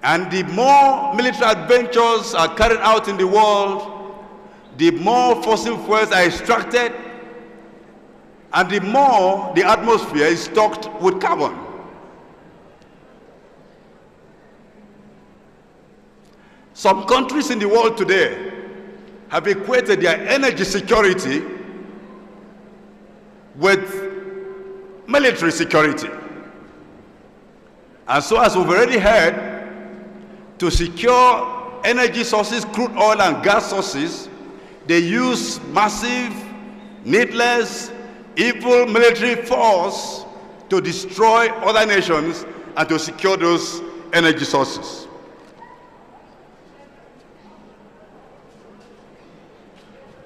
And the more military adventures are carried out in the world, the more fossil fuels are extracted, and the more the atmosphere is stocked with carbon. Some countries in the world today have equated their energy security with military security. And so, as we've already heard, to secure energy sources, crude oil and gas sources, they use massive, needless, evil military force to destroy other nations and to secure those energy sources.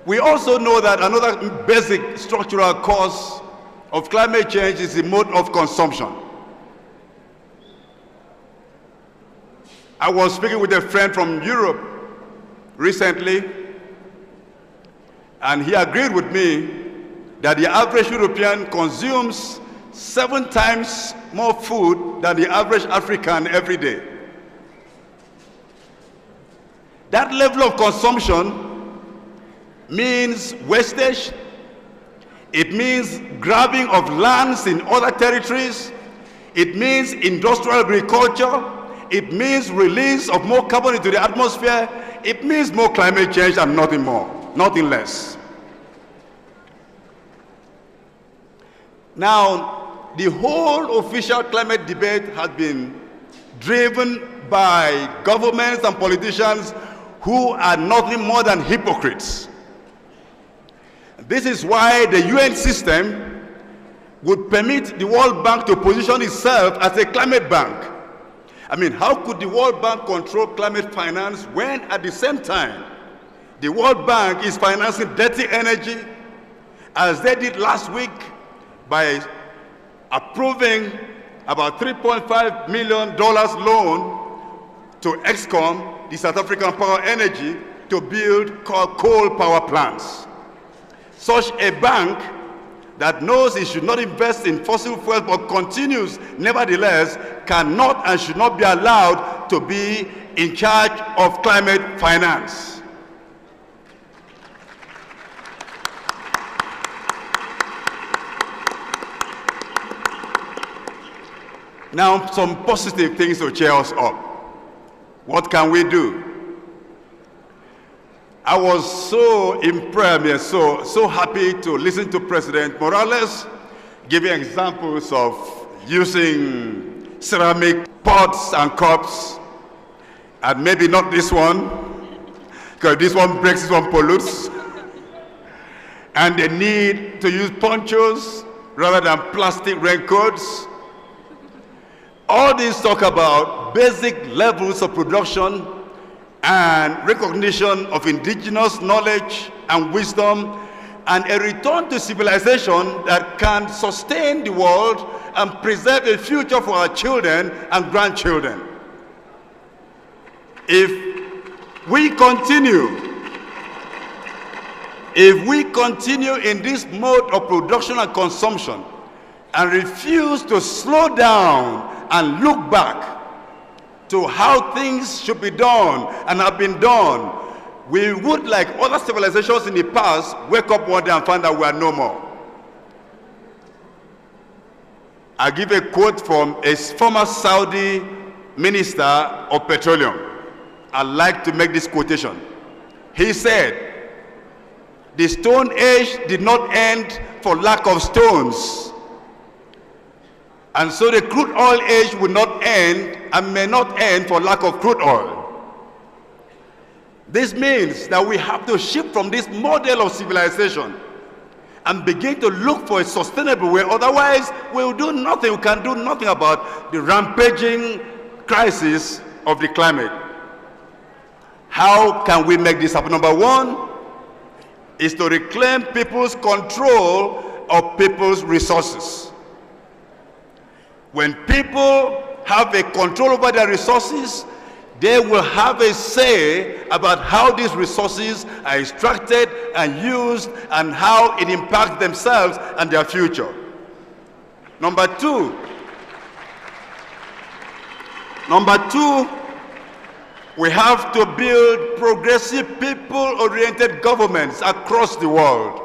We also know that another basic structural cause of climate change is the mode of consumption. I was speaking with a friend from Europe recently, and he agreed with me that the average European consumes 7 times more food than the average African every day. That level of consumption means wastage, it means grabbing of lands in other territories, it means industrial agriculture, it means release of more carbon into the atmosphere, it means more climate change and nothing more, nothing less. Now, the whole official climate debate has been driven by governments and politicians who are nothing more than hypocrites. This is why the UN system would permit the World Bank to position itself as a climate bank. I mean, how could the World Bank control climate finance when at the same time the World Bank is financing dirty energy, as they did last week by approving about $3.5 million loan to ExCom, the South African Power Energy, to build coal power plants. Such a bank that knows it should not invest in fossil fuels but continues, nevertheless, cannot and should not be allowed to be in charge of climate finance. Now, some positive things to cheer us up. What can we do? I was so impressed, so happy to listen to President Morales giving examples of using ceramic pots and cups, and maybe not this one, because this one breaks, this one pollutes, and the need to use ponchos rather than plastic raincoats. All these talk about basic levels of production and recognition of indigenous knowledge and wisdom, and a return to civilization that can sustain the world and preserve a future for our children and grandchildren. If we continue in this mode of production and consumption and refuse to slow down and look back to how things should be done and have been done, we would, like other civilizations in the past, wake up one day and find that we are no more. I give a quote from a former Saudi minister of petroleum. I like to make this quotation. He said, "The Stone Age did not end for lack of stones. And so the crude oil age will not end and may not end for lack of crude oil." This means that we have to shift from this model of civilization and begin to look for a sustainable way. Otherwise, we'll do nothing. We can do nothing about the rampaging crisis of the climate. How can we make this happen? Number one is to reclaim people's control of people's resources. When people have a control over their resources, they will have a say about how these resources are extracted and used and how it impacts themselves and their future. Number two, we have to build progressive, people-oriented governments across the world.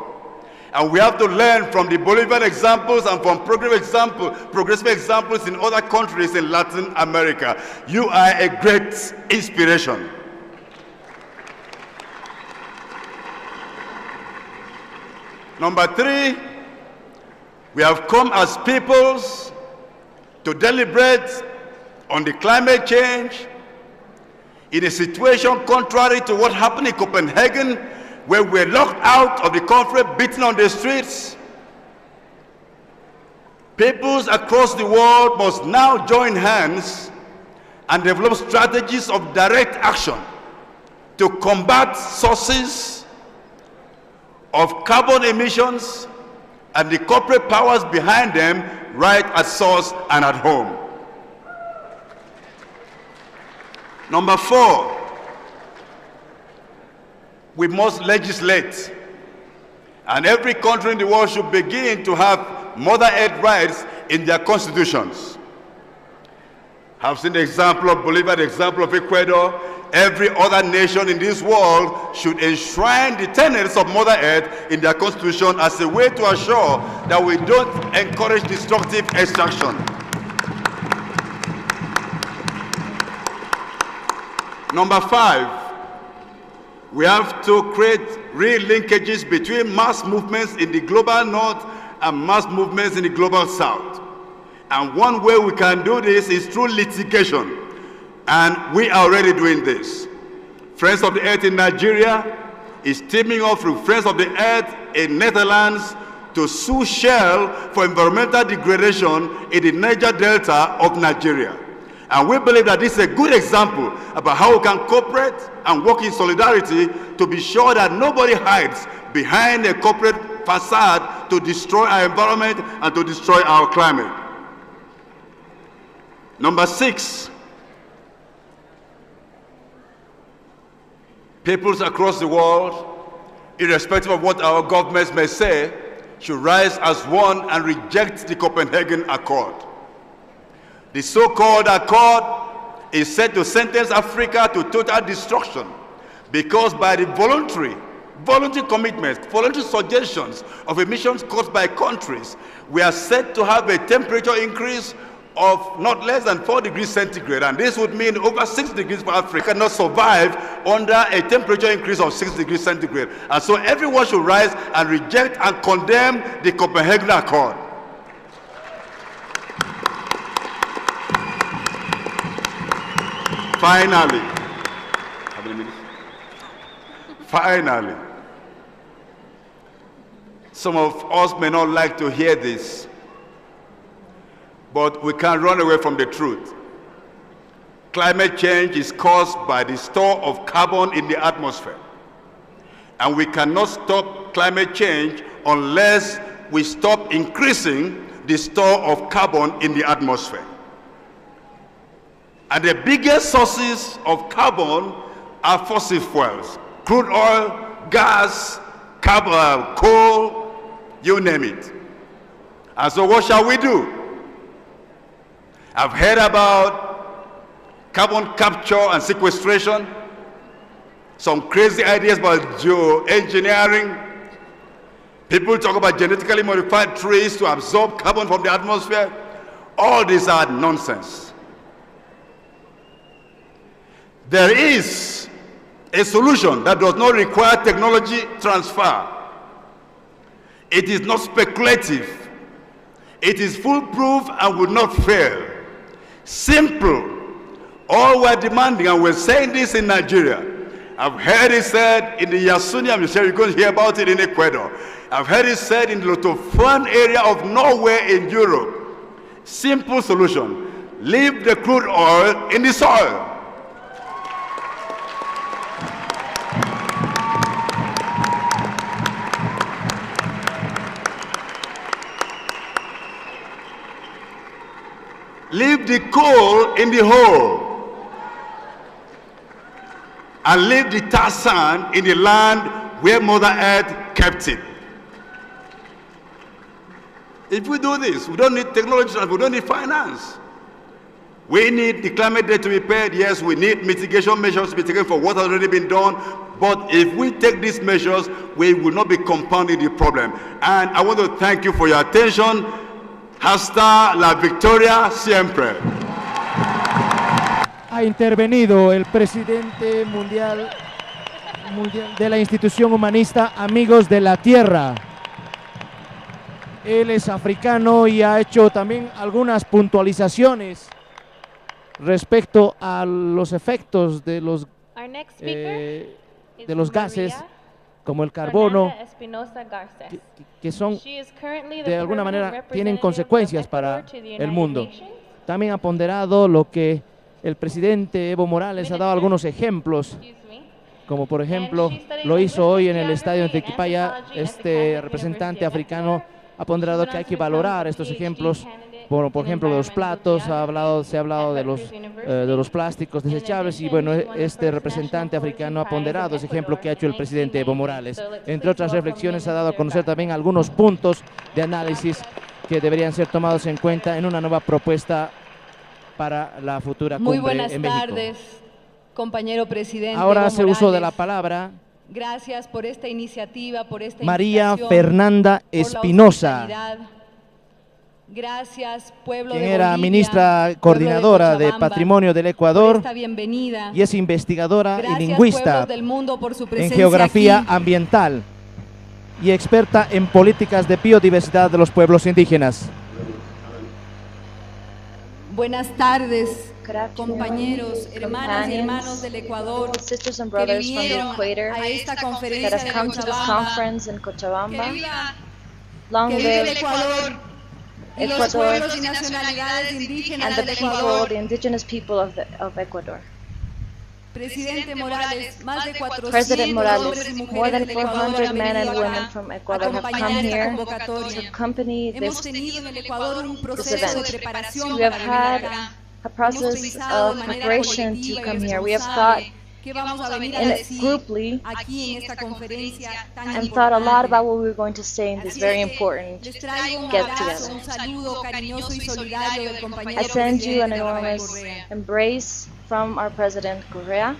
And we have to learn from the Bolivian examples and from progressive examples in other countries in Latin America. You are a great inspiration. Number three, we have come as peoples to deliberate on the climate change in a situation contrary to what happened in Copenhagen, where we're locked out of the conference, beaten on the streets. Peoples across the world must now join hands and develop strategies of direct action to combat sources of carbon emissions and the corporate powers behind them, right at source and at home. Number four, we must legislate, and every country in the world should begin to have Mother Earth rights in their constitutions. I've seen the example of Bolivia, the example of Ecuador. Every other nation in this world should enshrine the tenets of Mother Earth in their constitution as a way to assure that we don't encourage destructive extraction. Number 5, we have to create real linkages between mass movements in the global north and mass movements in the global south. And one way we can do this is through litigation. And we are already doing this. Friends of the Earth in Nigeria is teaming up with Friends of the Earth in Netherlands to sue Shell for environmental degradation in the Niger Delta of Nigeria. And we believe that this is a good example about how we can cooperate and work in solidarity to be sure that nobody hides behind a corporate facade to destroy our environment and to destroy our climate. Number 6, peoples across the world, irrespective of what our governments may say, should rise as one and reject the Copenhagen Accord. The so-called accord is set to sentence Africa to total destruction because by the voluntary commitments, voluntary suggestions of emissions caused by countries, we are set to have a temperature increase of not less than 4 degrees centigrade, and this would mean over 6 degrees for Africa not survive under a temperature increase of 6 degrees centigrade. And so everyone should rise and reject and condemn the Copenhagen Accord. Finally, some of us may not like to hear this, but we can't run away from the truth. Climate change is caused by the store of carbon in the atmosphere. And we cannot stop climate change unless we stop increasing the store of carbon in the atmosphere. And the biggest sources of carbon are fossil fuels: crude oil, gas, carbon, coal, you name it. And so what shall we do? I've heard about carbon capture and sequestration, some crazy ideas about geoengineering. People talk about genetically modified trees to absorb carbon from the atmosphere. All these are nonsense. There is a solution that does not require technology transfer. It is not speculative. It is foolproof and will not fail. Simple. All we're demanding, and we're saying this in Nigeria. I've heard it said in the Yasuni, I'm sure you're going to hear about it in Ecuador. I've heard it said in the Lotofan area of Norway in Europe. Simple solution. Leave the crude oil in the soil. Leave the coal in the hole and leave the tar sand in the land where Mother Earth kept it. If we do this, we don't need technology, we don't need finance. We need the climate debt to be paid. Yes, we need mitigation measures to be taken for what has already been done. But if we take these measures, we will not be compounding the problem. And I want to thank you for your attention. Hasta la victoria siempre. Ha intervenido el presidente mundial de la institución humanista Amigos de la Tierra. Él es africano y ha hecho también algunas puntualizaciones respecto a los efectos de los gases como el carbono, que son de alguna manera tienen consecuencias para el mundo. También ha ponderado lo que el presidente Evo Morales ha dado algunos ejemplos, como por ejemplo lo hizo hoy en el estadio de Tequipaya. Este representante africano ha ponderado que hay que valorar estos ejemplos. Por ejemplo, de los platos, se ha hablado de los plásticos desechables, y bueno, este representante africano ha ponderado ese ejemplo que ha hecho el presidente Evo Morales. Entre otras reflexiones, ha dado a conocer también algunos puntos de análisis que deberían ser tomados en cuenta en una nueva propuesta para la futura cumbre en México. Muy buenas tardes, compañero presidente. Ahora hace uso de la palabra gracias por esta iniciativa, por esta María Fernanda Espinosa, Gracias, pueblo quien de era Bolivia, ministra pueblo coordinadora de Cochabamba, Patrimonio del por Ecuador esta bienvenida. y es investigadora y Gracias, lingüista pueblos del mundo, por su en presencia geografía aquí. ambiental y experta en políticas de biodiversidad de los pueblos indígenas. Buenas tardes, compañeros, hermanas y hermanos del Ecuador, sisters and que brothers from the vinieron equator a esta that conferencia have de come to this Cochabamba. conference in Que Cochabamba. viva, Long que viva el live Ecuador y los Ecuador pueblos y nacionalidades indígenas and the del people, Ecuador. the indigenous people of Ecuador. Presidente Morales, más de 400 President hombres Morales, y more mujeres than del Ecuador 400 han men and venido women acá from a Ecuador have acompañar come esta here convocatoria. to accompany Hemos this tenido en el Ecuador un this proceso de event. preparación We have para venir had acá. a process of preparation to come here. We have thought Que vamos a venir a in decir grouply aquí en esta conferencia tan and thought a lot importante. about what we were going to say in this Así very es que important les traigo un get abrazo, together. un saludo cariñoso y solidario del compañero I send you an presidente Rafael enormous Correa. embrace from our President Correa.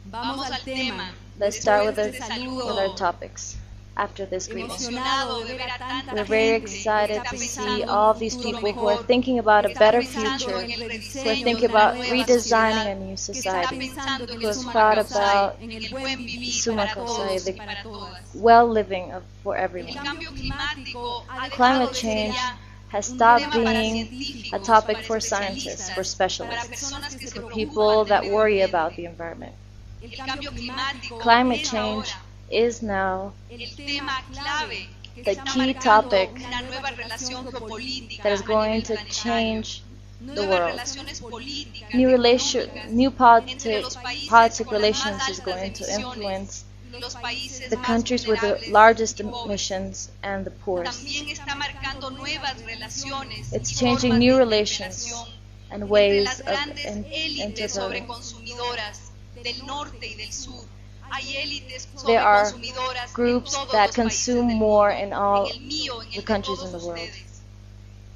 Vamos al tema. Let's start with, Después de este with our saludo topics after this greeting. emocionado de ver a tanta We're very gente que excited está to pensando see en all un of these futuro people who are mejor, thinking about a que está better pensando future, en el who are rediseño thinking de una about nueva redesigning sociedad, a new que está society, pensando en who el has suma thought causai, about en el buen vivir summa para causai, todos y the para todas. well living for El everyone. cambio climático ha dejado Climate de ser change ya has un stopped tema para being a científicos, topic para for scientists, especialistas, for para specialists, personas que se for preocupan people del that medio worry ambiente. about the environment. El cambio climático Climate es change ahora is now el tema clave que the está key marcando topic una nueva relación geopolítica that is a going nivel to planetario. change the Nuevas world. relaciones políticas, New económicas, new entre los politic países con las relations más is altas going to emisiones influence y los países the más countries with the vulnerables largest y pobres. emissions and the poorest. También está marcando nuevas relaciones It's y changing formas new de relations interrelación and entre ways las of grandes into élites the sobreconsumidoras del norte y del sur. Hay élites there are sobreconsumidoras en groups todos that los países consume del more mundo, in all en el mío, en el the de countries todos in the world, ustedes.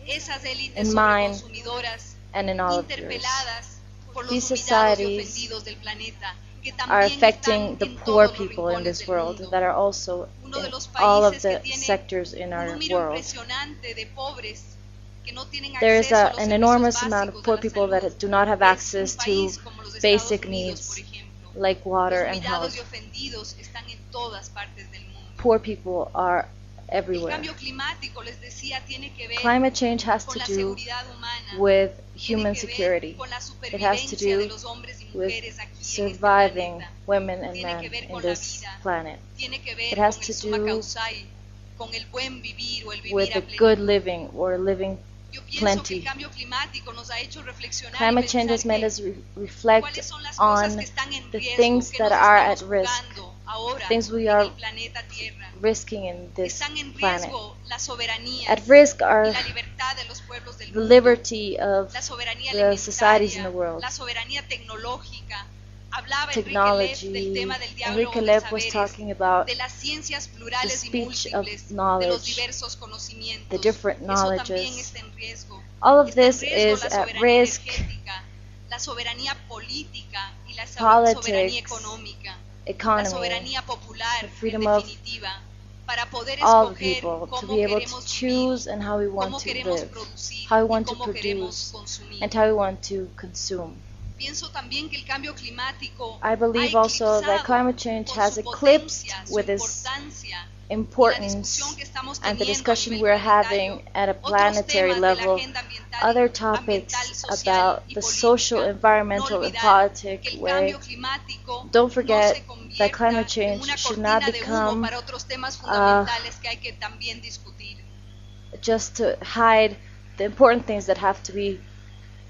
Esas élites in mine sobreconsumidoras and in all of yours. interpeladas por los These humillados y societies ofendidos del planeta, que are también affecting están the en poor todos los people in rincones this del world mundo. that are also Uno de in los all of países que the tiene sectors in un our número world. impresionante de pobres que no tienen There is acceso a los an servicios enormous amount of básicos poor de la people salud. that do not have Es access un to país como los Estados basic Unidos, por needs ejemplo. like water Los and humillados y health. ofendidos están en todas partes del mundo. Poor people are El everywhere. cambio climático, les decía, tiene que ver Climate change has con to la do seguridad humana, with tiene human que ver security. con la It has to supervivencia de do los hombres y with mujeres aquí en este surviving planeta. women and Tiene men que ver in con la this vida. planet. Tiene que ver It con has el to summa do causai, con el buen vivir o el with vivir a the good plenitud. living or living Yo pienso que plenty. el cambio climático nos ha hecho reflexionar y Climate change has pensar made que us reflect cuáles son las cosas on que están en the riesgo, things que that nos are at estamos risk, jugando ahora things we en are el planeta Tierra. risking in this Están en planet. riesgo la soberanía At risk y are la libertad de los pueblos del the mundo, liberty of la soberanía the societies in the alimentaria, world. la soberanía tecnológica. Hablaba Technology. Enrique Lev del tema del diálogo Enrique de Lev was saberes, talking about de las ciencias plurales y speech of múltiples, de los knowledge, diversos conocimientos. the different Eso también knowledges. está en riesgo. All of Está en this riesgo is la at soberanía risk. energética, la soberanía política y la Politics, soberanía económica, la economy, soberanía popular, the freedom en of definitiva, para poder all escoger people to cómo be able to queremos choose vivir, and how we want cómo to queremos live, producir how we y want to cómo queremos produce, consumir. and how we want to consume. Pienso también que el cambio climático I believe ha also that eclipsado climate change por has su eclipsed potencia, su with its importancia, y la importance discusión que estamos and the teniendo a discussion nivel we're planetario, having at a otros planetary temas de la level, agenda ambiental, other ambiental, topics social about y the política. social, No environmental, and olvidar politic que el way. cambio climático Don't no forget se convierta that climate en change una should cortina not de humo become para otros temas fundamentales que hay que también discutir. just to hide the important things that have to be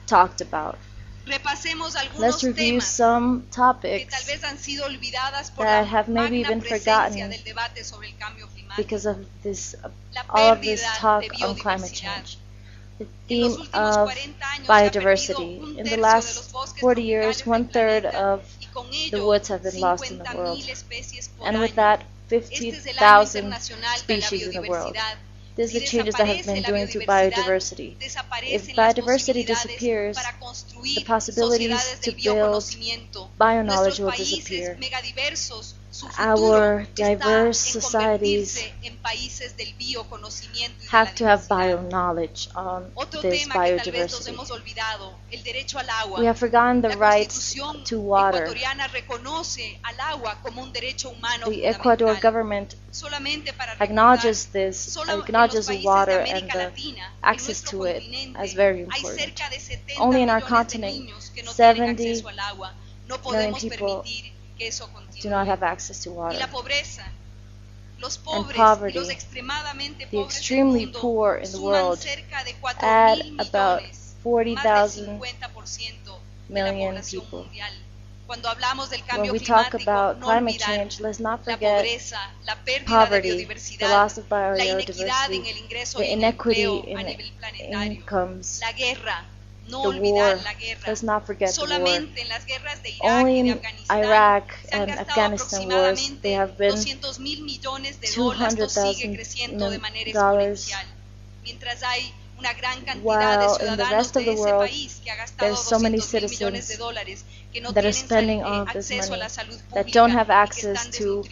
talked about. Repasemos algunos Let's review temas some que tal topics vez han sido olvidadas por that la have maybe magna been presencia forgotten del debate sobre el cambio climático. because of this, La all of this pérdida talk de on climate biodiversidad. change. The En los theme últimos of 40 años se ha perdido biodiversity. un In the tercio de los last bosques 40 years, tropicales del 1/3 planeta, of y con the ello woods have been lost in the 50.000 world. especies por And with año. that, Este es el año 50,000 internacional de la species in the world. biodiversidad. This is Si the changes that have desaparece been la doing to biodiversidad, biodiversity. desaparecen If las biodiversity posibilidades disappears, para construir the possibilities sociedades to del build bioconocimiento. bio-knowledge Nuestros will países disappear. megadiversos our diverse societies have to have bio-knowledge on this biodiversity. We have forgotten the rights to water. The Ecuador government acknowledges the water and the access to it as very important. Only in our continent, 70 million people do not have access to water. And poverty, the extremely poor in the world, add about 40,000 million people. When we talk about climate change, let's not forget poverty, the loss of biodiversity, the inequity in incomes, the war. Let's not forget the war. Only in Iraq and Afghanistan wars, they have been $200,000 million, while in the rest of the world, there's so many citizens that are spending all of this money that don't have access to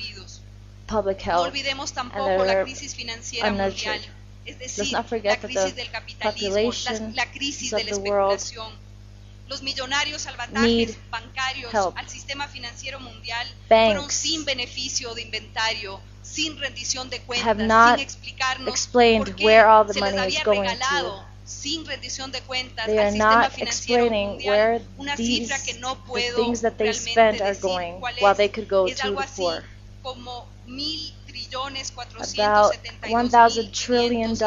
public health and that are unnurtured. Let's not forget that the populations of the world need help. Banks have not explained where all the money is going to. They are not explaining where the things that they spend are going, while they could go to the poor. About $1 trillion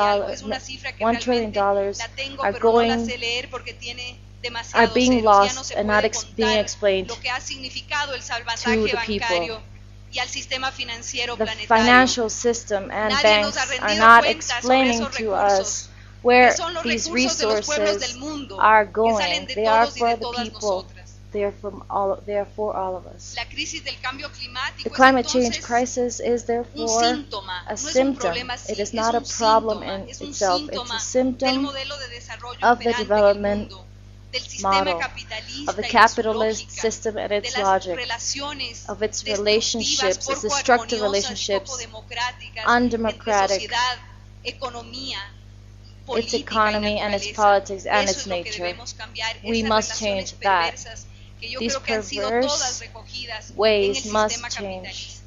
are being lost and not being explained to the people. The financial system and banks are not explaining to us where these resources are going. They are for the people. They are for all of us. The climate change crisis is therefore a symptom. It is not a problem in itself. It's a symptom of the development model, of the capitalist system and its logic, of its relationships, its destructive relationships, undemocratic, its economy and its politics and its nature. We must change that. These perverse ways must change,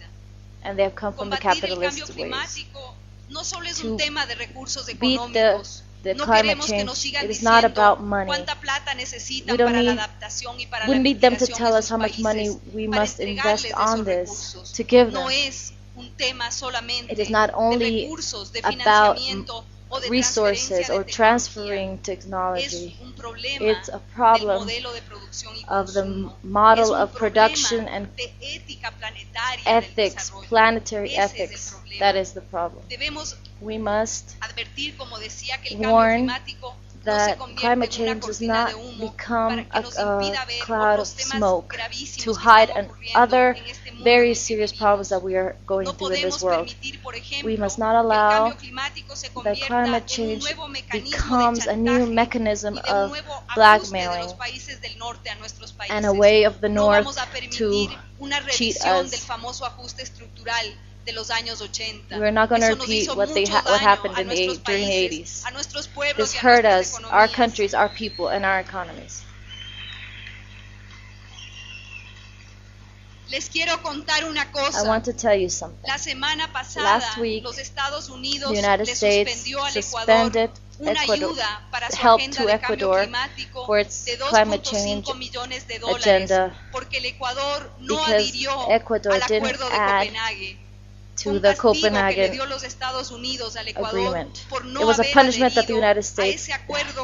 and they have come from the capitalist ways. To beat the climate change, it is not about money. We need them to tell us how much money we must invest on this to give them. It is not only about resources or transferring technology. It's a problem of the model of production and ethics, planetary ethics. That is the problem. We must warn that climate change does not become a cloud of smoke to hide other very serious problems that we are going through in this world. We must not allow that climate change becomes a new mechanism of blackmailing and a way of the North to cheat us. We're not going to repeat what happened during the 80s. This hurt us, our countries, our people, and our economies. I want to tell you something. Last week, the United States suspended help to Ecuador for its climate change agenda because Ecuador didn't add to the Copenhagen Agreement. It was a punishment that the United States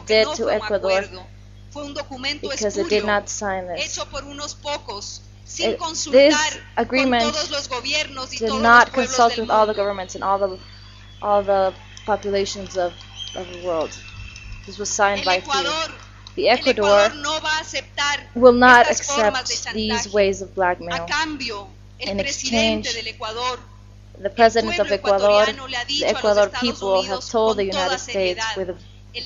did to Ecuador because it did not sign this. This agreement did not consult with all the governments and all the populations of the world. This was signed by few. The Ecuador will not accept these ways of blackmail. In exchange, the president of Ecuador, the Ecuador people have told the United States with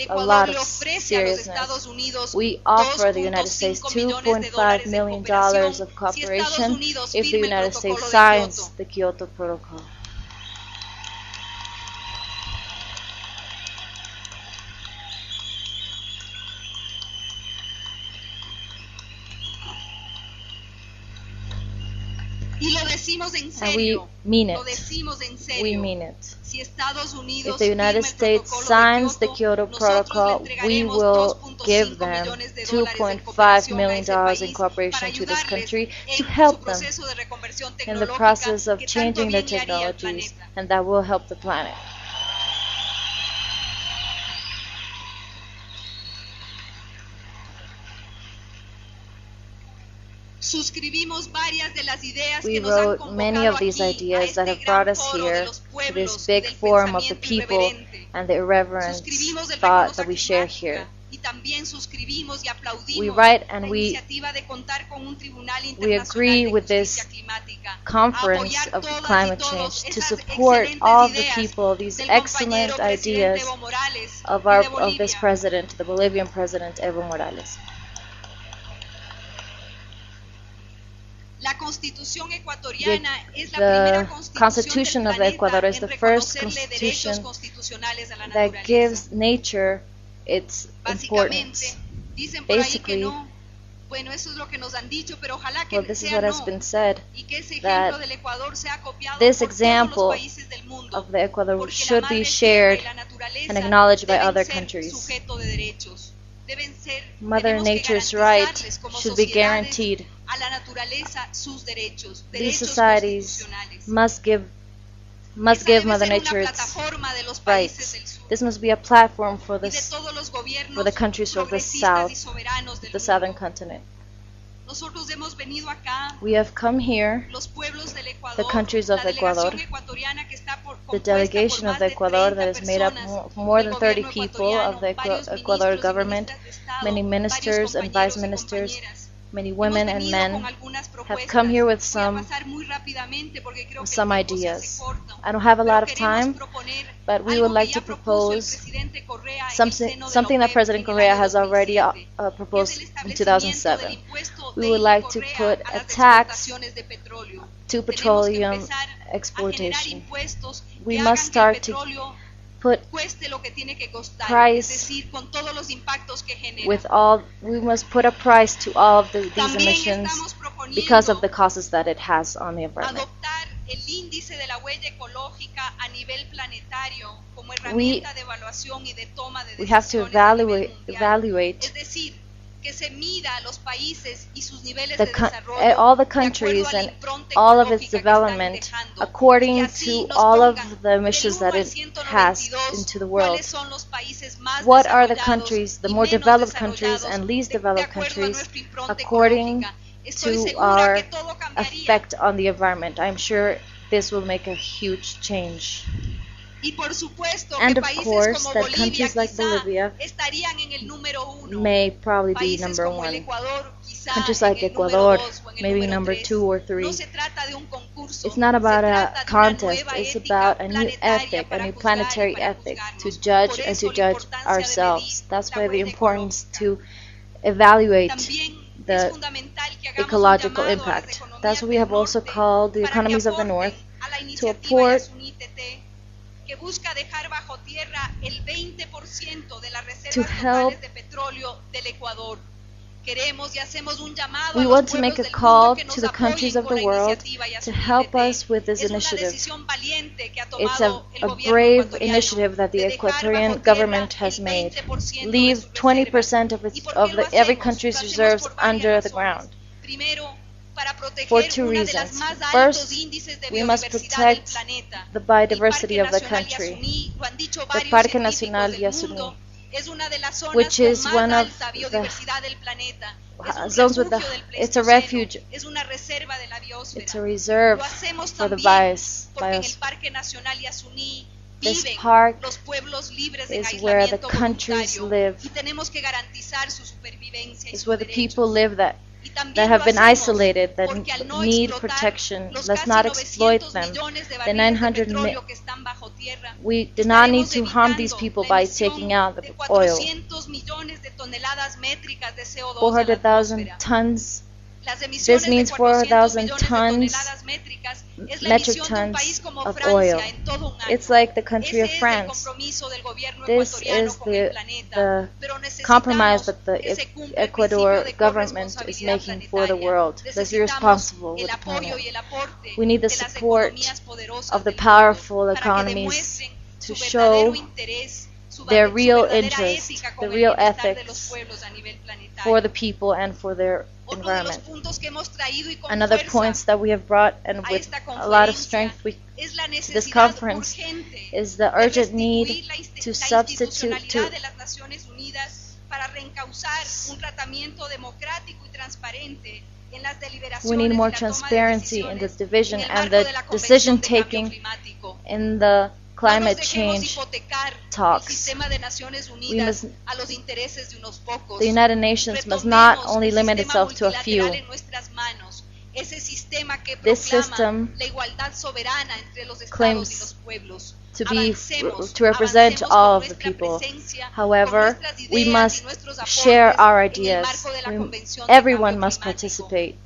a lot of seriousness. We offer the United States $2.5 million of cooperation if the United States signs the Kyoto Protocol. And we mean it. We mean it. If the United States signs the Kyoto Protocol, we will give them $2.5 million in cooperation to this country to help them in the process of changing their technologies, and that will help the planet. We wrote many of these ideas that have brought us here to this big forum of the people and the irreverent thought that we share here. We write and we agree with this conference of climate change to support all of the people, these excellent ideas of this president, the Bolivian president, Evo Morales. The Constitution of Ecuador is the first constitution that gives nature its importance. Basically, well, this is what has been said, that this example of the Ecuador should be shared and acknowledged by other countries. Mother Nature's rights should be guaranteed. These societies must give Mother Nature its rights. This must be a platform for the countries of the South, the Southern continent. We have come here, the countries of Ecuador, the delegation of Ecuador that is made up of more than 30 people of the Ecuador government, many ministers and vice ministers, many women and men have come here with some ideas. I don't have a lot of time, but we would like to propose something that President Correa has already proposed in 2007. We would like to put a tax to petroleum exportation. We must start to put price we must put a price to all of these emissions because of the causes that it has on the environment. We have to evaluate all the countries and all of its development according to all of the emissions that it has into the world. What are the countries, the more developed countries and least developed countries, according to our effect on the environment? I'm sure this will make a huge change. And of course, that countries like Bolivia may probably be number one. Countries like Ecuador may be number 2 or 3. It's not about a contest, it's about a new ethic, a new planetary ethic to judge and to judge ourselves. That's why the importance to evaluate the ecological impact. That's what we have also called the economies of the North, to support to help. We want to make a call to the countries of the world to help us with this initiative. It's a brave initiative that the Ecuadorian government has made. Leave 20% of every country's reserves under the ground. For 2 reasons. First, we must protect the biodiversity of the country. The Parque Nacional Yasuní, which is one of the zones with it's a refuge, it's a reserve for the biosphere. This park is where the countries live, is where the people live that have been isolated, that need protection. Let's not exploit them. The We do not need to harm these people by taking out the oil. 400,000 tons. This means 4,000 metric tons of oil. It's like the country of France. This is the compromise that the Ecuador government is making for the world. Let's be responsible with the planet. We need the support of the powerful economies to show their real interest, the real ethics for the people and for their environment. Another point that we have brought, and with a lot of strength to this conference, is the urgent need to substitute we need more transparency in the division and the decision taking in the climate change talks. The United Nations must not only limit itself to a few. This system claims to represent all of the people. However, we must share our ideas. Everyone must participate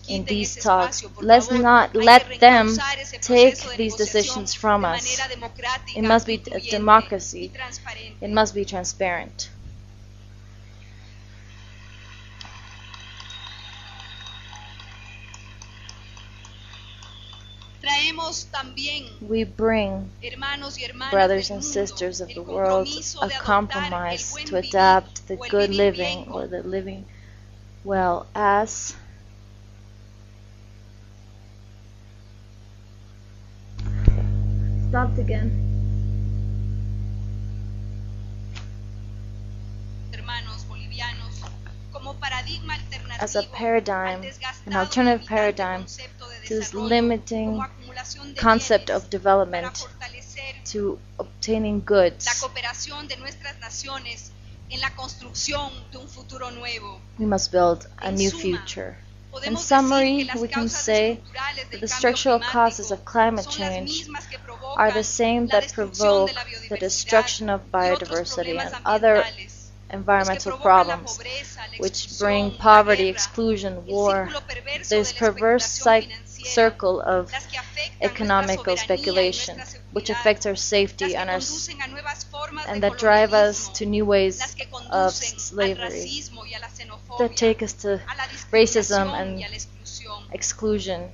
in these talks. Let's not let them take these decisions from us. It must be a democracy. It must be transparent. We bring, brothers and sisters of the world, a compromise to adapt the good living or the living well as stopped again. As a paradigm, an alternative paradigm to this limiting concept of development, to obtaining goods. We must build a new future. In summary, we can say that the structural causes of climate change are the same that provoke the destruction of biodiversity and other environmental problems, which bring poverty, exclusion, war, this perverse circle of economical speculation, which affects our safety and that drive us to new ways of slavery, that take us to racism and exclusion.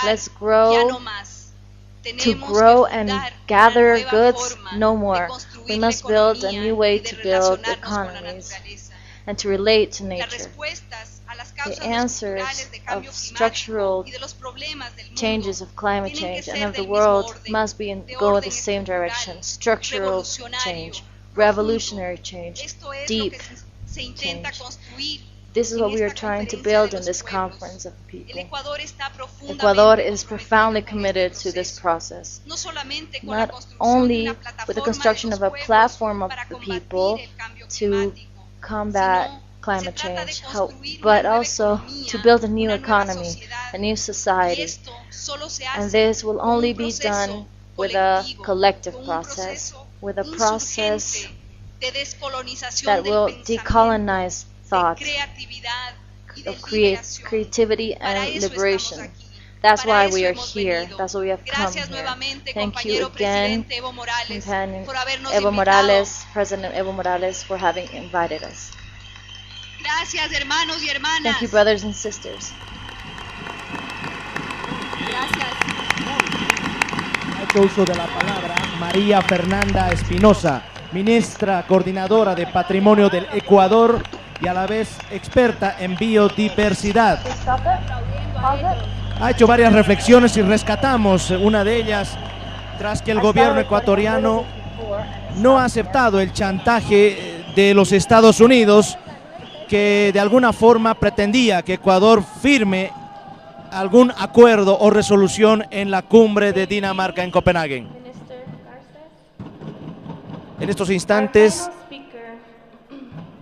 Let's grow. To grow and gather goods, no more. We must build a new way to build economies and to relate to nature. The answers of structural changes of climate change and of the world must go in the same direction. Structural change, revolutionary change, deep change. This is what we are trying to build in this conference of people. Ecuador is profoundly committed to this process, not only with the construction of a platform of the people to combat climate change, but also to build a new economy, a new society. And this will only be done with a collective process, with a process that will decolonize thought, of creativity and liberation. That's why we are here. That's why we have come here. Thank you again, companion Evo Morales, President Evo Morales, for having invited us. Thank you, brothers and sisters. Ha hecho uso de la palabra María Fernanda Espinosa, ministra coordinadora de Patrimonio del Ecuador y a la vez experta en biodiversidad. Ha hecho varias reflexiones y rescatamos una de ellas tras que el gobierno ecuatoriano no ha aceptado el chantaje de los Estados Unidos, que de alguna forma pretendía que Ecuador firme algún acuerdo o resolución en la cumbre de Dinamarca en Copenhague. En estos instantes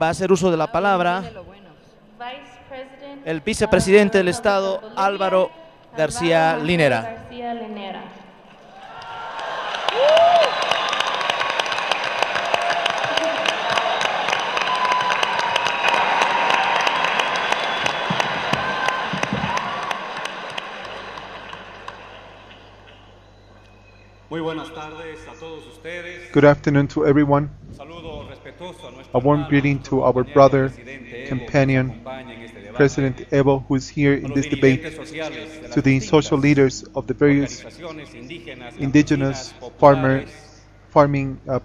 va a hacer uso de la palabra el vicepresidente del Estado, Álvaro García Linera. Good afternoon to everyone. A warm greeting to our brother, companion, President Evo, who is here in this debate, to the social leaders of the various indigenous, farming,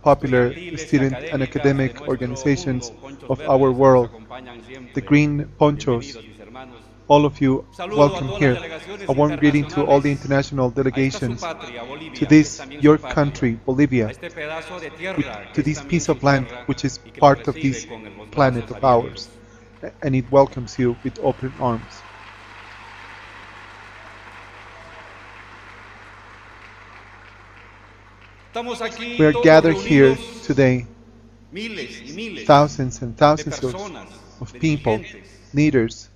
popular, student and academic organizations of our world, the green ponchos. All of you, welcome here. A warm greeting to all the international delegations, to this, your country, Bolivia, to this piece of land which is part of this planet of ours, and it welcomes you with open arms. We are gathered here today, thousands and thousands of people, leaders,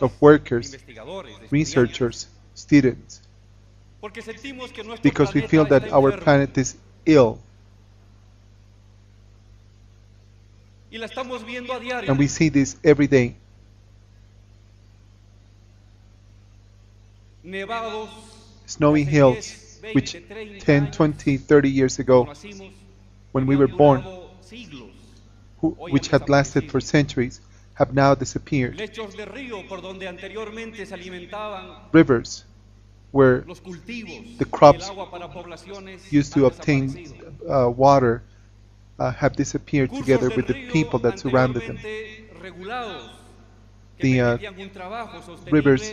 of workers, researchers, students, because we feel that our planet is ill. And we see this every day. Snowy hills, which 10, 20, 30 years ago, when we were born, which had lasted for centuries, have now disappeared. Rivers where the crops used to obtain water have disappeared together with the people that surrounded them. The rivers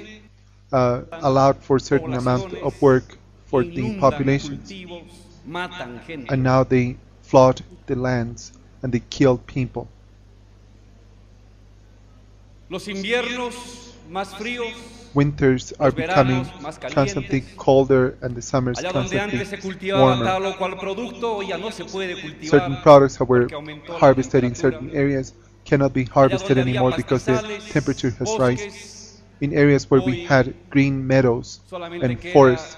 allowed for a certain amount of work for the populations, and now they flood the lands and they kill people. Winters are becoming constantly colder and the summers constantly warmer. Certain products that were harvested in certain areas cannot be harvested anymore because the temperature has risen. In areas where we had green meadows and forests,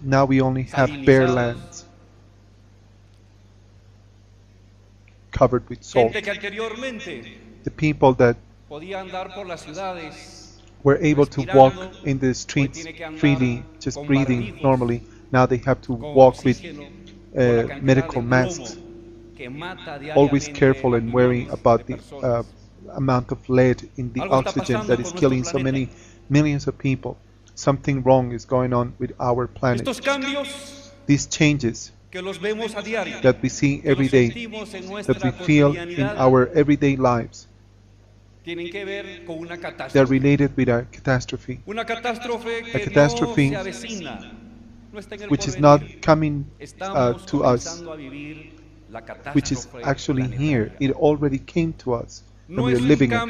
now we only have bare lands covered with salt. The people that were able to walk in the streets freely, just breathing normally, now they have to walk with medical masks, always careful and wary about the amount of lead in the oxygen that is killing so many millions of people. Something wrong is going on with our planet. These changes that we see every day, that we feel in our everyday lives, they are related with a catastrophe which is not coming to us, which is actually here. It already came to us, and we are living it.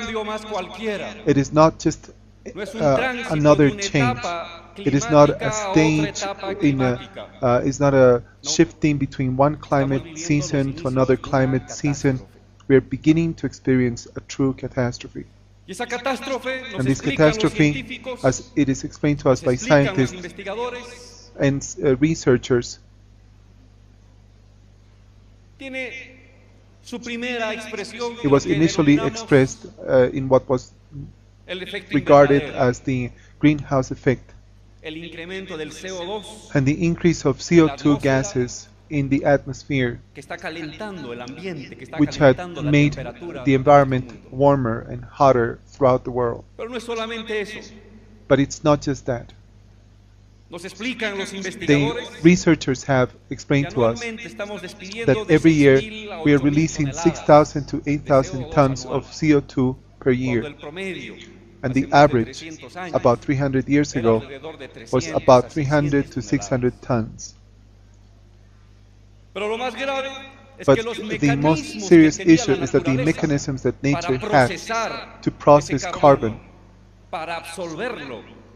It is not just another change. It is not a stage it's not a shifting between one climate season to another climate season. We are beginning to experience a true catastrophe. And this catastrophe, as it is explained to us by scientists and researchers, it was initially expressed in what was regarded as the greenhouse effect, and the increase of CO2 gases in the atmosphere, which had made the environment warmer and hotter throughout the world. But it's not just that. The researchers have explained to us that every year we are releasing 6,000 to 8,000 tons of CO2 per year. And the average, about 300 years ago, was about 300 to 600 tons. But the most serious issue is that the mechanisms that nature has to process carbon,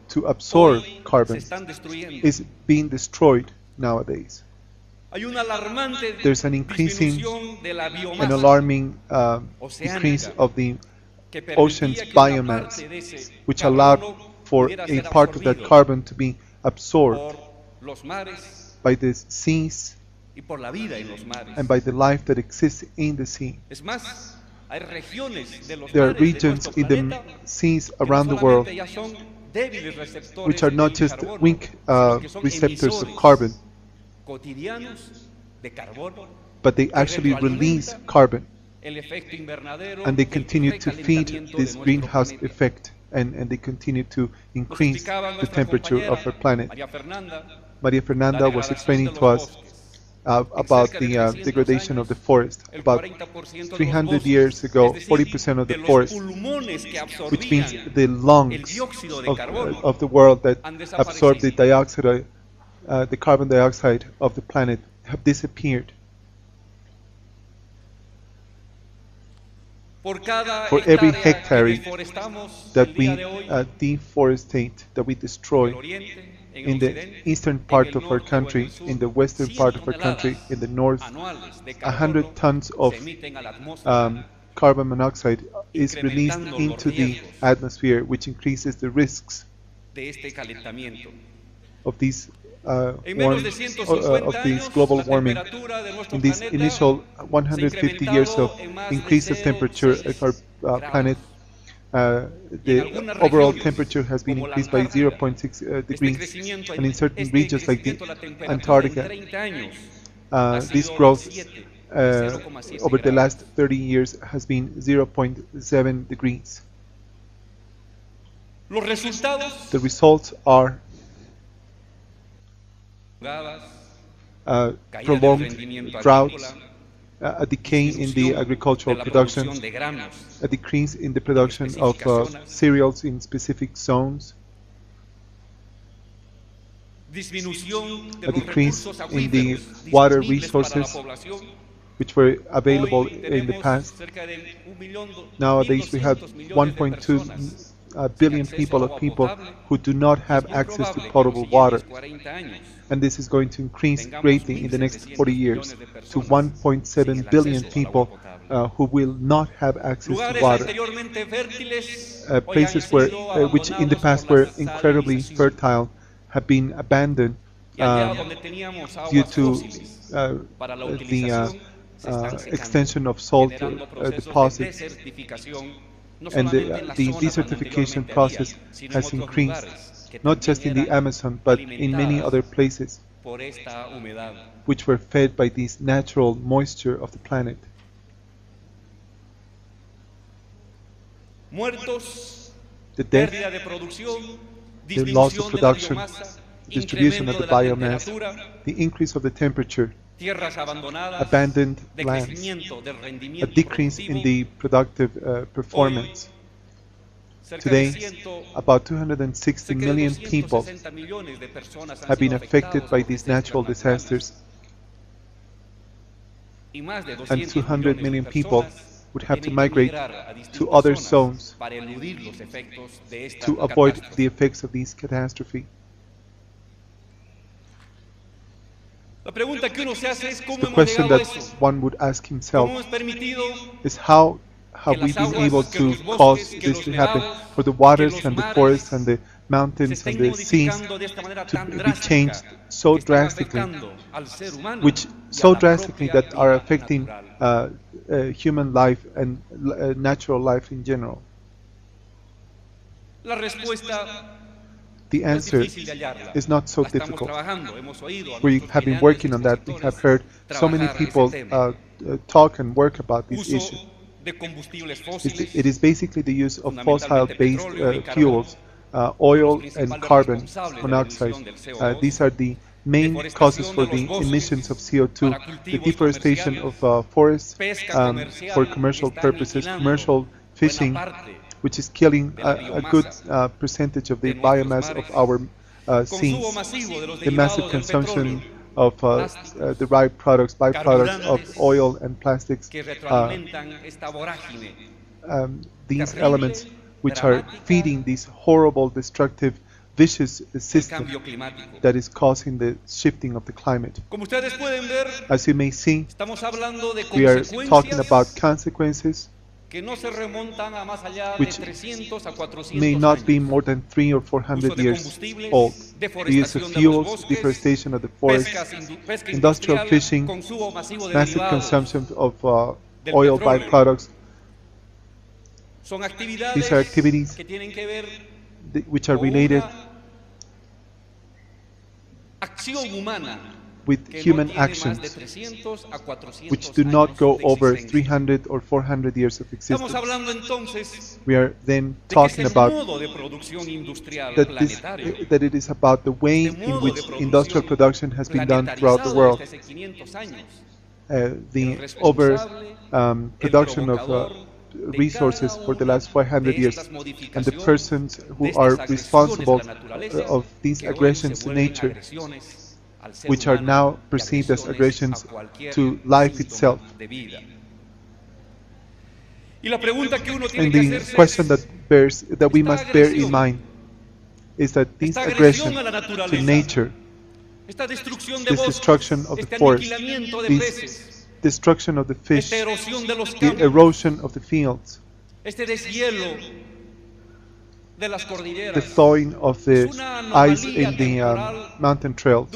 to absorb carbon, is being destroyed nowadays. There's an increasing and alarming increase of the ocean's biomass, which allowed for a part of that carbon to be absorbed by the seas and by the life that exists in the sea. There are regions in the seas around the world which are not just weak receptors of carbon, but they actually release carbon, and they continue to feed this greenhouse effect, and they continue to increase the temperature of our planet. Maria Fernanda was explaining to us about the degradation of the forest. About 300 years ago, 40% of the forest, which means the lungs of the world that absorb the dioxide, the carbon dioxide of the planet, have disappeared. For every hectare that we deforestate, that we destroy, in the eastern part of our country, in the western part of our country, in the north, 100 tons of carbon monoxide is released into the atmosphere, which increases the risks of these of this global warming. In these initial 150 years of increase of temperature of our planet, the overall temperature has been increased by 0.6 degrees, and in certain regions like the Antarctica, this growth over the last 30 years has been 0.7 degrees. The results are prolonged droughts, a decay in the agricultural production, a decrease in the production of cereals in specific zones, a decrease in the water resources which were available in the past. Nowadays we have 1.2 billion people who do not have access to potable water. And this is going to increase greatly in the next 40 years to 1.7 billion people who will not have access to water. Places which in the past were incredibly fertile have been abandoned due to the extension of salt deposits, and the desertification process has increased, not just in the Amazon, but in many other places, which were fed by this natural moisture of the planet. The death, the loss of production, distribution of the biomass, the increase of the temperature, abandoned lands, a decrease in the productive performance. Today, about 260 million people have been affected by these natural disasters, and 200 million people would have to migrate to other zones to avoid the effects of this catastrophe. The question that one would ask himself is, how have we been able to cause this to happen, for the waters and the forests and the mountains and the seas to be changed so drastically, that are affecting human life and natural life in general? The answer is not so difficult. We have been working on that. We have heard so many people talk and work about this issue. It is basically the use of fossil-based fuels, oil and carbon monoxide. These are the main causes for the emissions of CO2, the deforestation of forests for commercial purposes, commercial fishing, which is killing a good percentage of the biomass of our seas, the massive consumption of derived products, byproducts of oil and plastics, these elements which are feeding this horrible, destructive, vicious system that is causing the shifting of the climate. As you may see, we are talking about consequences which may not be more than 300 or 400 years old. The use of fuels, deforestation of the forest, industrial fishing, massive consumption of oil byproducts. These are activities which are related with human actions, which do not go over 300 or 400 years of existence. We are then talking about that it is about the way in which industrial production has been done throughout the world. The production of resources for the last 500 years, and the persons who are responsible of these aggressions to nature, which are now perceived as aggressions to life itself. And the question that we must bear in mind is that this aggression to nature, this destruction of the forest, this destruction of the fish, the erosion of the fields, the thawing of the ice in the mountain trails.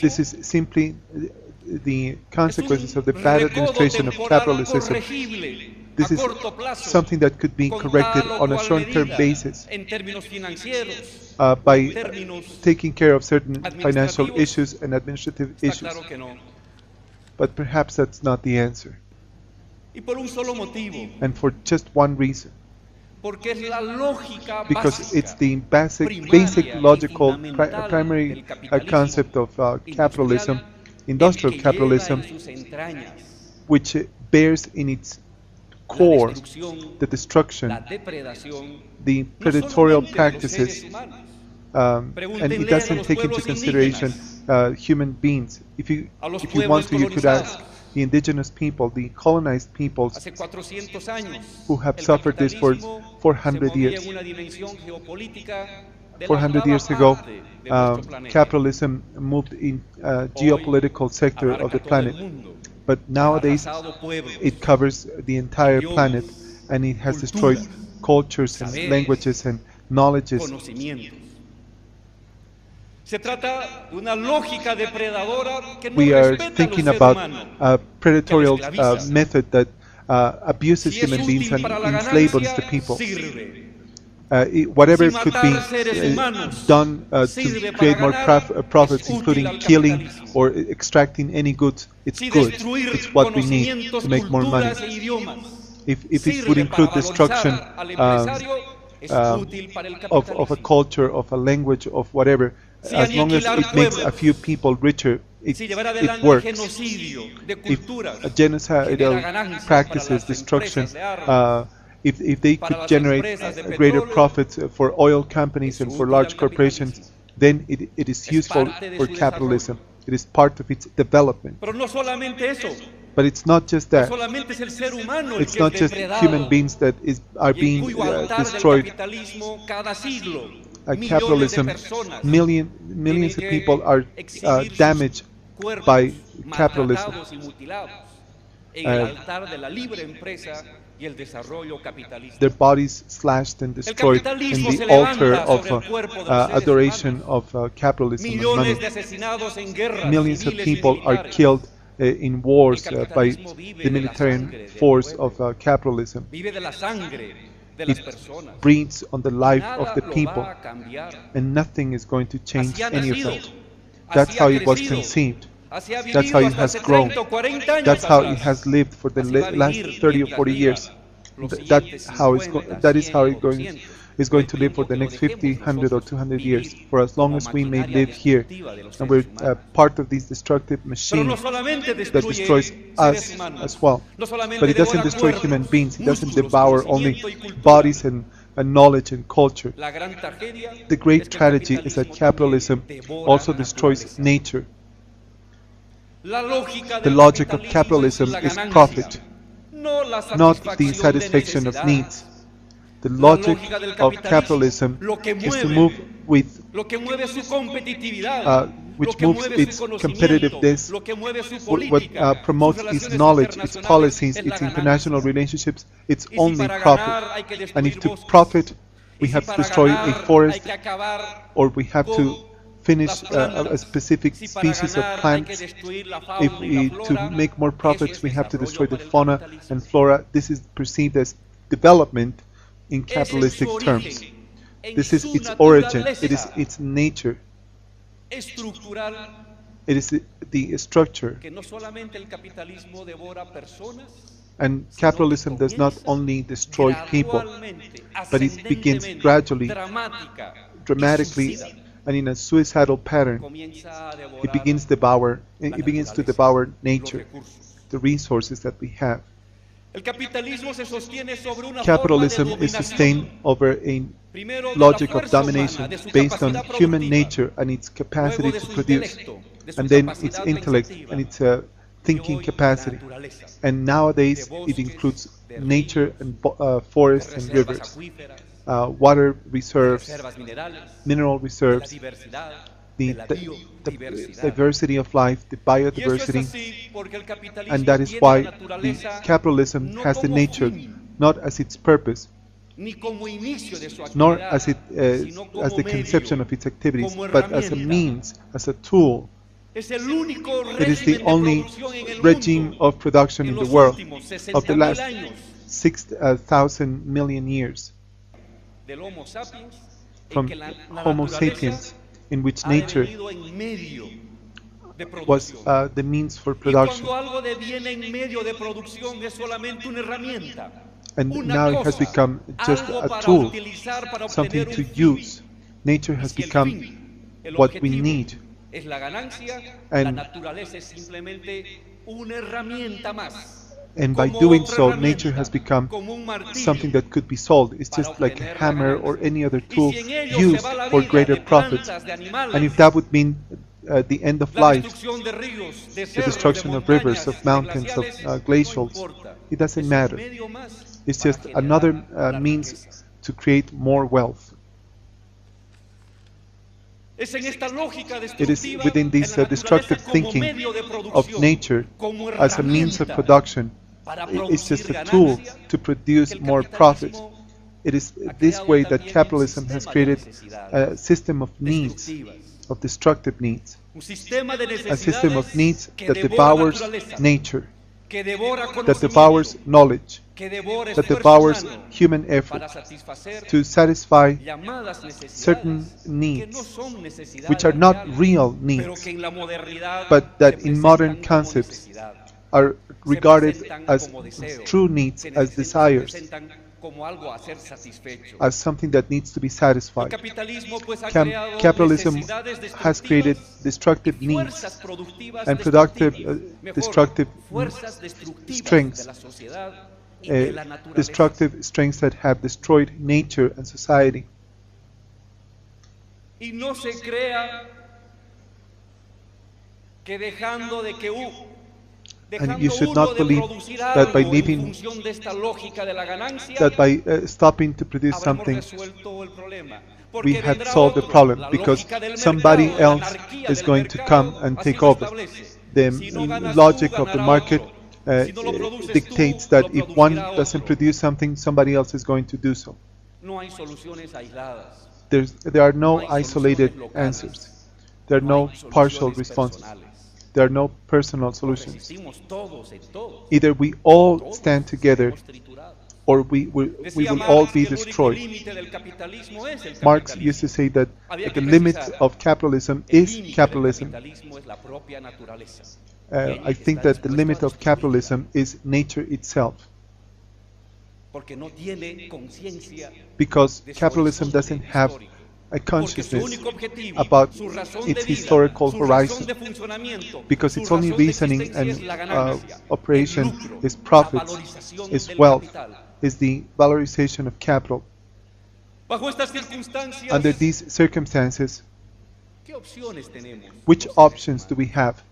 This is simply the consequences of the bad administration of capitalism. This is something that could be corrected on a short-term basis by taking care of certain financial issues and administrative issues. But perhaps that's not the answer. And for just one reason. Because it's the basic logical primary concept of capitalism, industrial capitalism, which bears in its core the destruction, the predatorial practices, and it doesn't take into consideration human beings. If you want to, you could ask the indigenous people, the colonized peoples who have suffered this for 400 years. 400 years ago, capitalism moved in geopolitical sector of the planet. But nowadays, it covers the entire planet, and it has destroyed cultures and languages and knowledges. We are thinking about a predatory method that abuses human beings and enslaves the people. Whatever could be done to create more profits, including killing or extracting any goods, it's good. It's what we need to make more money. If it would include destruction of a culture, of a language, of whatever, as long as it makes a few people richer, it works. If genocidal practices, destruction, if they could generate greater profits for oil companies and for large corporations, then it is useful for capitalism. It is part of its development. But it's not just that. It's not just human beings that are being destroyed. Capitalism, millions of people are damaged by capitalism. Their bodies slashed and destroyed in the altar of adoration of capitalism and money. Millions of people are killed in wars by the military force of capitalism. It breeds on the life of the people, and nothing is going to change any of that. That's how it was conceived. That's how it has grown. That's how it has lived for the last 30 or 40 years. That is how it is going to live for the next 50, 100 or 200 years, for as long as we may live here. And we're part of this destructive machine that destroys us as well. But it doesn't destroy human beings. It doesn't devour only bodies and knowledge and culture. The great tragedy is that capitalism also destroys nature. The logic of capitalism is profit, not the satisfaction of needs. The logic of capitalism is to move with, which moves its competitiveness, what promotes its knowledge, its policies, its international relationships, its only profit. And if to profit, we have to destroy a forest, or we have to finish a specific species of plants. To make more profits, we have to destroy the fauna and flora. This is perceived as development, in capitalistic terms. This is its origin, it is its nature. It is the structure. And capitalism does not only destroy people, but it begins gradually, dramatically, and in a suicidal pattern. It begins to devour nature, the resources that we have. Capitalism is sustained over a logic of domination based on human nature and its capacity to produce, and then its intellect and its thinking capacity. And nowadays it includes nature and forests and rivers, water reserves, mineral reserves, the diversity of life, the biodiversity, and that is why the capitalism has the nature not as its purpose, nor as the conception of its activities, but as a means, as a tool. It is the only regime of production in the world of the last 6,000 million years, from Homo sapiens, in which nature was the means for production. And now it has become just a tool, something to use. Nature has become what we need. And by doing so, nature has become something that could be sold. It's just like a hammer or any other tool used for greater profits. And if that would mean the end of life, the destruction of rivers, of mountains, of glacials, it doesn't matter. It's just another means to create more wealth. It is within this destructive thinking of nature as a means of production. It's just a tool to produce more profit. It is this way that capitalism has created a system of needs, of destructive needs. A system of needs that devours nature, that devours knowledge, that devours human effort to satisfy certain needs, which are not real needs, but that in modern concepts are regarded as true needs, as desires, as something that needs to be satisfied. Capitalism has created destructive needs and productive, destructive strengths, destructive strengths that have destroyed nature and society. And you should not believe that by leaving, that by stopping to produce something, we had solved the problem, because somebody else is going to come and take over. The logic of the market dictates that if one doesn't produce something, somebody else is going to do so. There are no isolated answers. There are no partial responses. There are no personal solutions. Either we all stand together, or we will all be destroyed. Marx used to say that the limit of capitalism is capitalism. I think that the limit of capitalism is nature itself. Because capitalism doesn't have a consciousness about its historical horizon, because its only reasoning and operation is profits, is wealth, is the valorization of capital. Under these circumstances, which options do we have?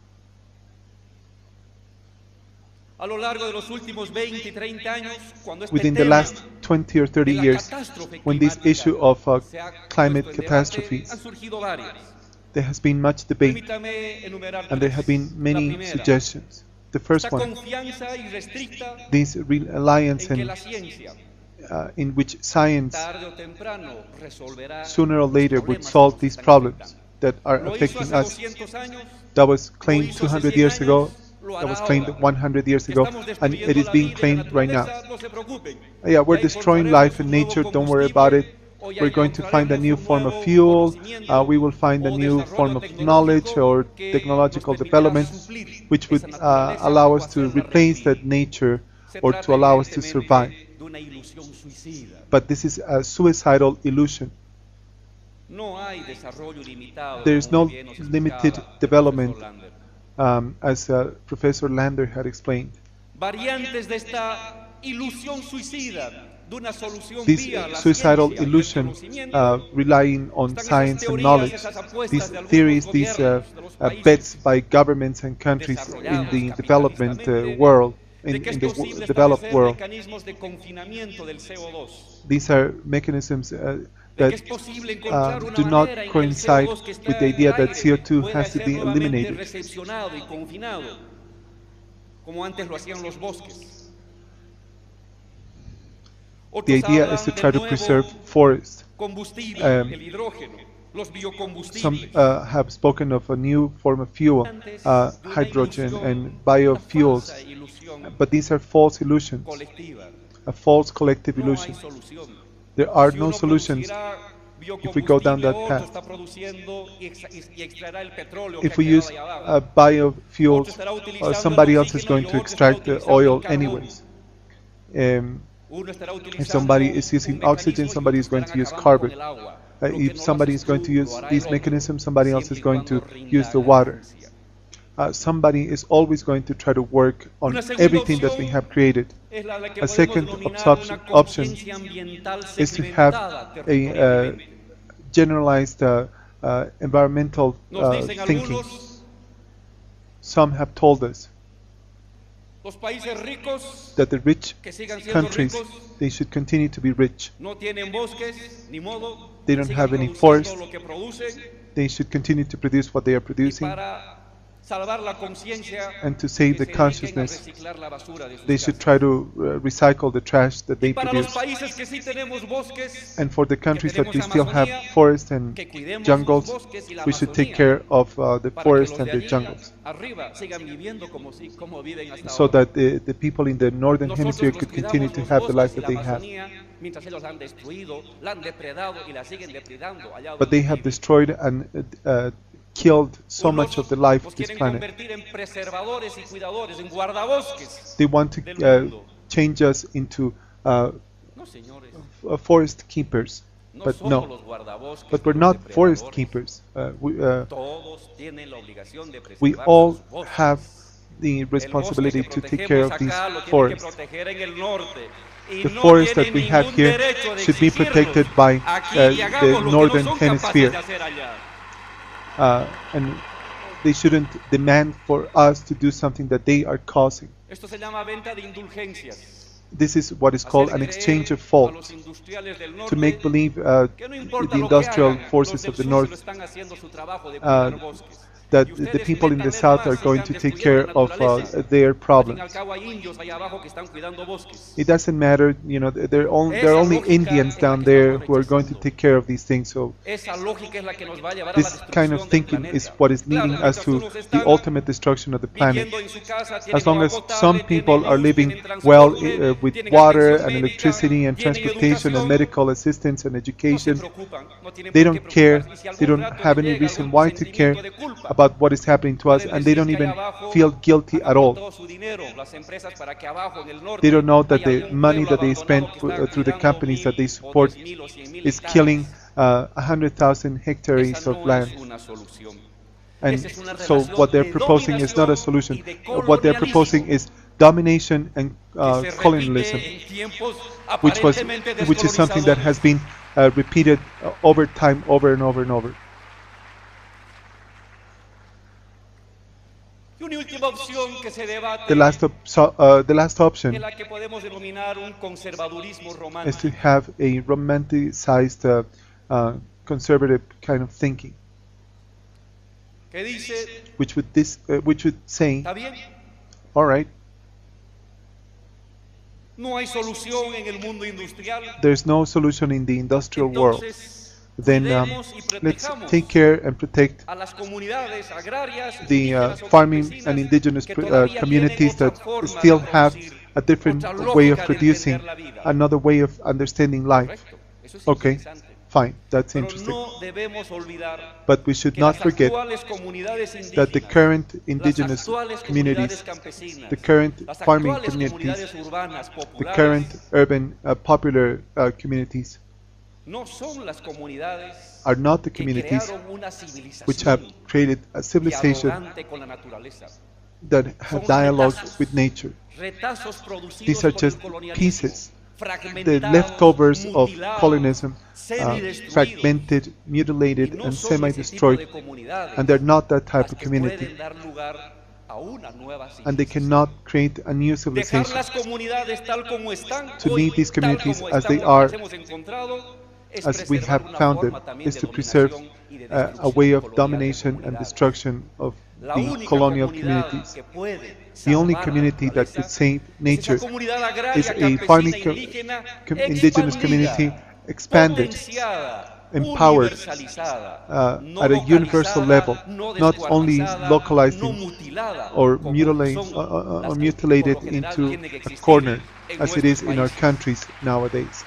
Within the last 20 or 30 years, when this issue of climate catastrophes, there has been much debate, and there have been many suggestions. The first one, this reliance in which science sooner or later would solve these problems that are affecting us. That was claimed 200 years ago. that was claimed 100 years ago, and it is being claimed right now. Yeah, we're destroying life and nature, don't worry about it. We're going to find a new form of fuel, we will find a new form of knowledge or technological development which would allow us to replace that nature or to allow us to survive. But this is a suicidal illusion. There is no limited development, as Professor Lander had explained. This suicidal illusion, relying on science and knowledge, these theories, these bets by governments and countries in the development world, in the developed world, these are mechanisms that do not coincide with the idea that CO2 has to be eliminated. The idea is to try to preserve forests. Some have spoken of a new form of fuel, hydrogen and biofuels, but these are false illusions, a false collective illusion. There are no solutions if we go down that path. If we use biofuels, somebody else is going to extract the oil anyways. If somebody is using oxygen, somebody is going to use carbon. If somebody is going to use these mechanisms, somebody else is going to use the water. Somebody is always going to try to work on everything that we have created. A second option is to have a generalized environmental thinking. Some have told us that the rich countries, they should continue to be rich. They don't have any forest. They should continue to produce what they are producing. And to save the consciousness, they should try to recycle the trash that they produce. And for the countries that we still have forests and jungles, we should take care of the forests and the jungles, so that the people in the northern hemisphere could continue to have the life that they have. But they have destroyed and killed so much of the life of this planet. They want to change us into forest keepers, but no. But we're not forest keepers. We all have the responsibility to take care of these forests. The forest that we have here should be protected by the northern hemisphere. And they shouldn't demand for us to do something that they are causing. This is what is called an exchange of faults, to make believe the industrial forces of the north that the people in the south are going to take care of their problems. It doesn't matter, you know, there are only Indians down there who are going to take care of these things. So this kind of thinking is what is leading us to the ultimate destruction of the planet. As long as some people are living well with water and electricity and transportation and medical assistance and education, they don't care, they don't have any reason why to care about what is happening to us, and they don't even feel guilty at all. They don't know that the money that they spend through the companies that they support is killing 100,000 hectares of land. And so what they're proposing is not a solution. What they're proposing is domination and colonialism, which is something that has been repeated over time, over and over and over. The last option is to have a romanticized conservative kind of thinking, which would say, all right, there's no solution in the industrial world. then let's take care and protect the farming and indigenous communities that still have a different way of producing, another way of understanding life. Okay, fine, that's interesting. But we should not forget that the current indigenous communities, the current farming communities, the current urban popular communities are not the communities which have created a civilization that have dialogue with nature. These are just pieces, the leftovers of colonism, fragmented, mutilated, and semi-destroyed, and they're not that type of community. And they cannot create a new civilization. To leave these communities as they are, as we have found them, is to preserve a way of domination and destruction of the colonial communities. The only community that could save nature is a farming indigenous community expanded, empowered at a universal level, not only localizing or mutilated into a corner as it is in our countries nowadays.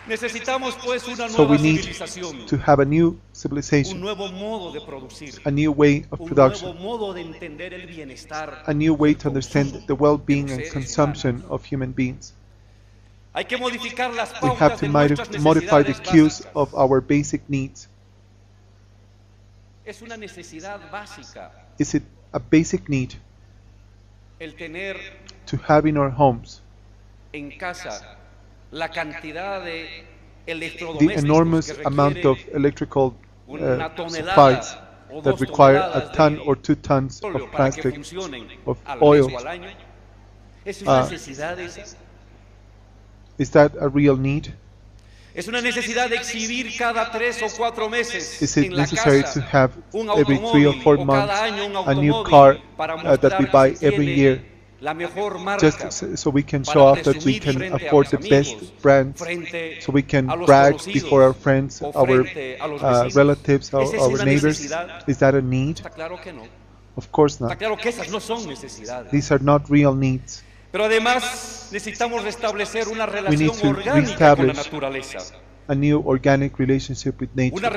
So we need to have a new civilization, a new way of production, a new way to understand the well-being and consumption of human beings. We have to modify the cues of our basic needs. Is it a basic need to have in our homes the enormous amount of electrical supplies that require a ton or 2 tons of plastic, of oil? Is that a real need? Is it necessary to have every 3 or 4 months a new car that we buy every year, just so we can show off that we can afford the best brands, so we can brag before our friends, our relatives, our neighbors? Is that a need? Of course not. These are not real needs. We need to reestablish a new organic relationship with nature,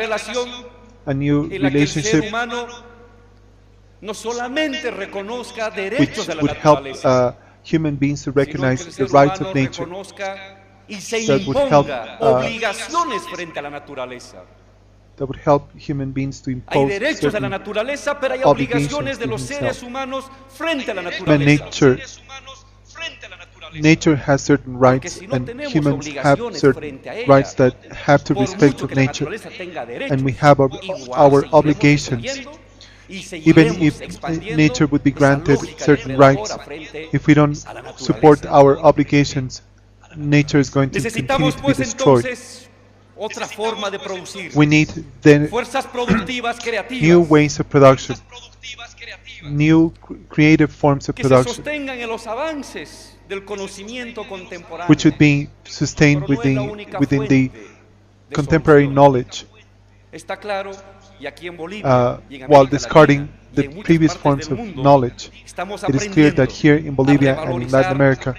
a new relationship which would help human beings to recognize the rights of nature, that would help human beings to impose certain obligations to themselves. Nature has certain rights, and humans have certain rights that have to respect of nature, and we have our obligations. Even if nature would be granted certain rights, if we don't support our obligations, nature is going to continue to be destroyed. We need then new ways of production, new creative forms of production, which would be sustained within the contemporary knowledge, while discarding the previous forms of knowledge. It is clear that here in Bolivia and in Latin America,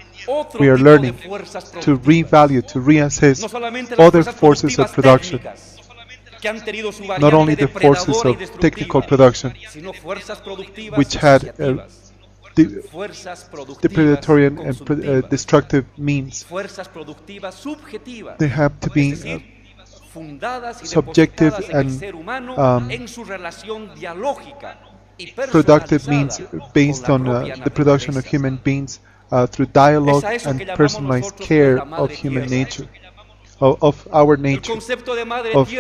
we are learning to revalue, to reassess other forces of production, not only the forces of technical production, which had depredatory and destructive means. They have to be subjective and productive means based on the production of human beings through dialogue and personalized care of human nature, of our nature, of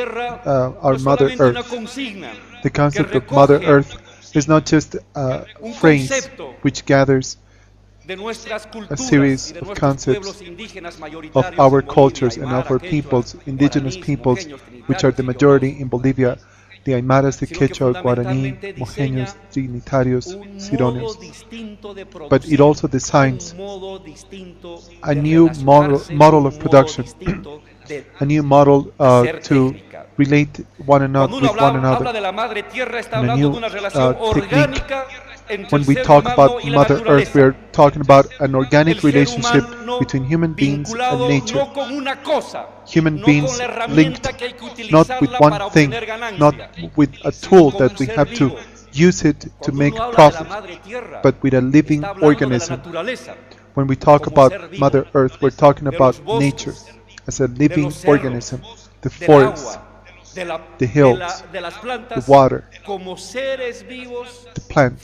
our Mother Earth. The concept of Mother Earth is not just a phrase which gathers a series of concepts of our cultures and of our peoples, indigenous peoples, which are the majority in Bolivia, the Aymaras, the Quechua, Guarani, Mojeños, Dignitarios, Cironeos. But it also designs a new model of production, a new model to relate one another with one another, and a new technique. When we talk about Mother Earth, we are talking about an organic relationship between human beings and nature. Human beings linked not with one thing, not with a tool that we have to use it to make profit, but with a living organism. When we talk about Mother Earth, we're talking about nature as a living organism, the forests, the hills, the water, the plants,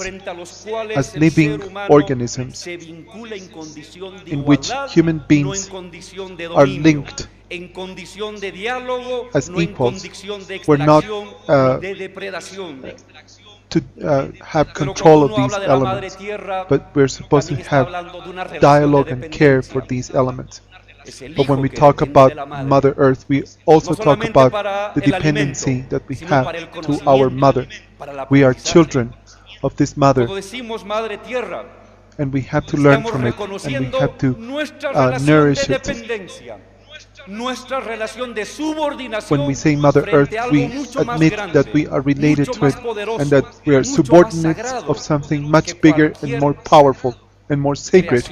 as living organisms in which human beings are linked as equals. We're not to have control of these elements, but we're supposed to have dialogue and care for these elements. But when we talk about Mother Earth, we also talk about the dependency that we have to our mother. We are children of this mother, and we have to learn from it, and we have to nourish it. When we say Mother Earth, we admit that we are related to it, and that we are subordinates of something much bigger and more powerful and more sacred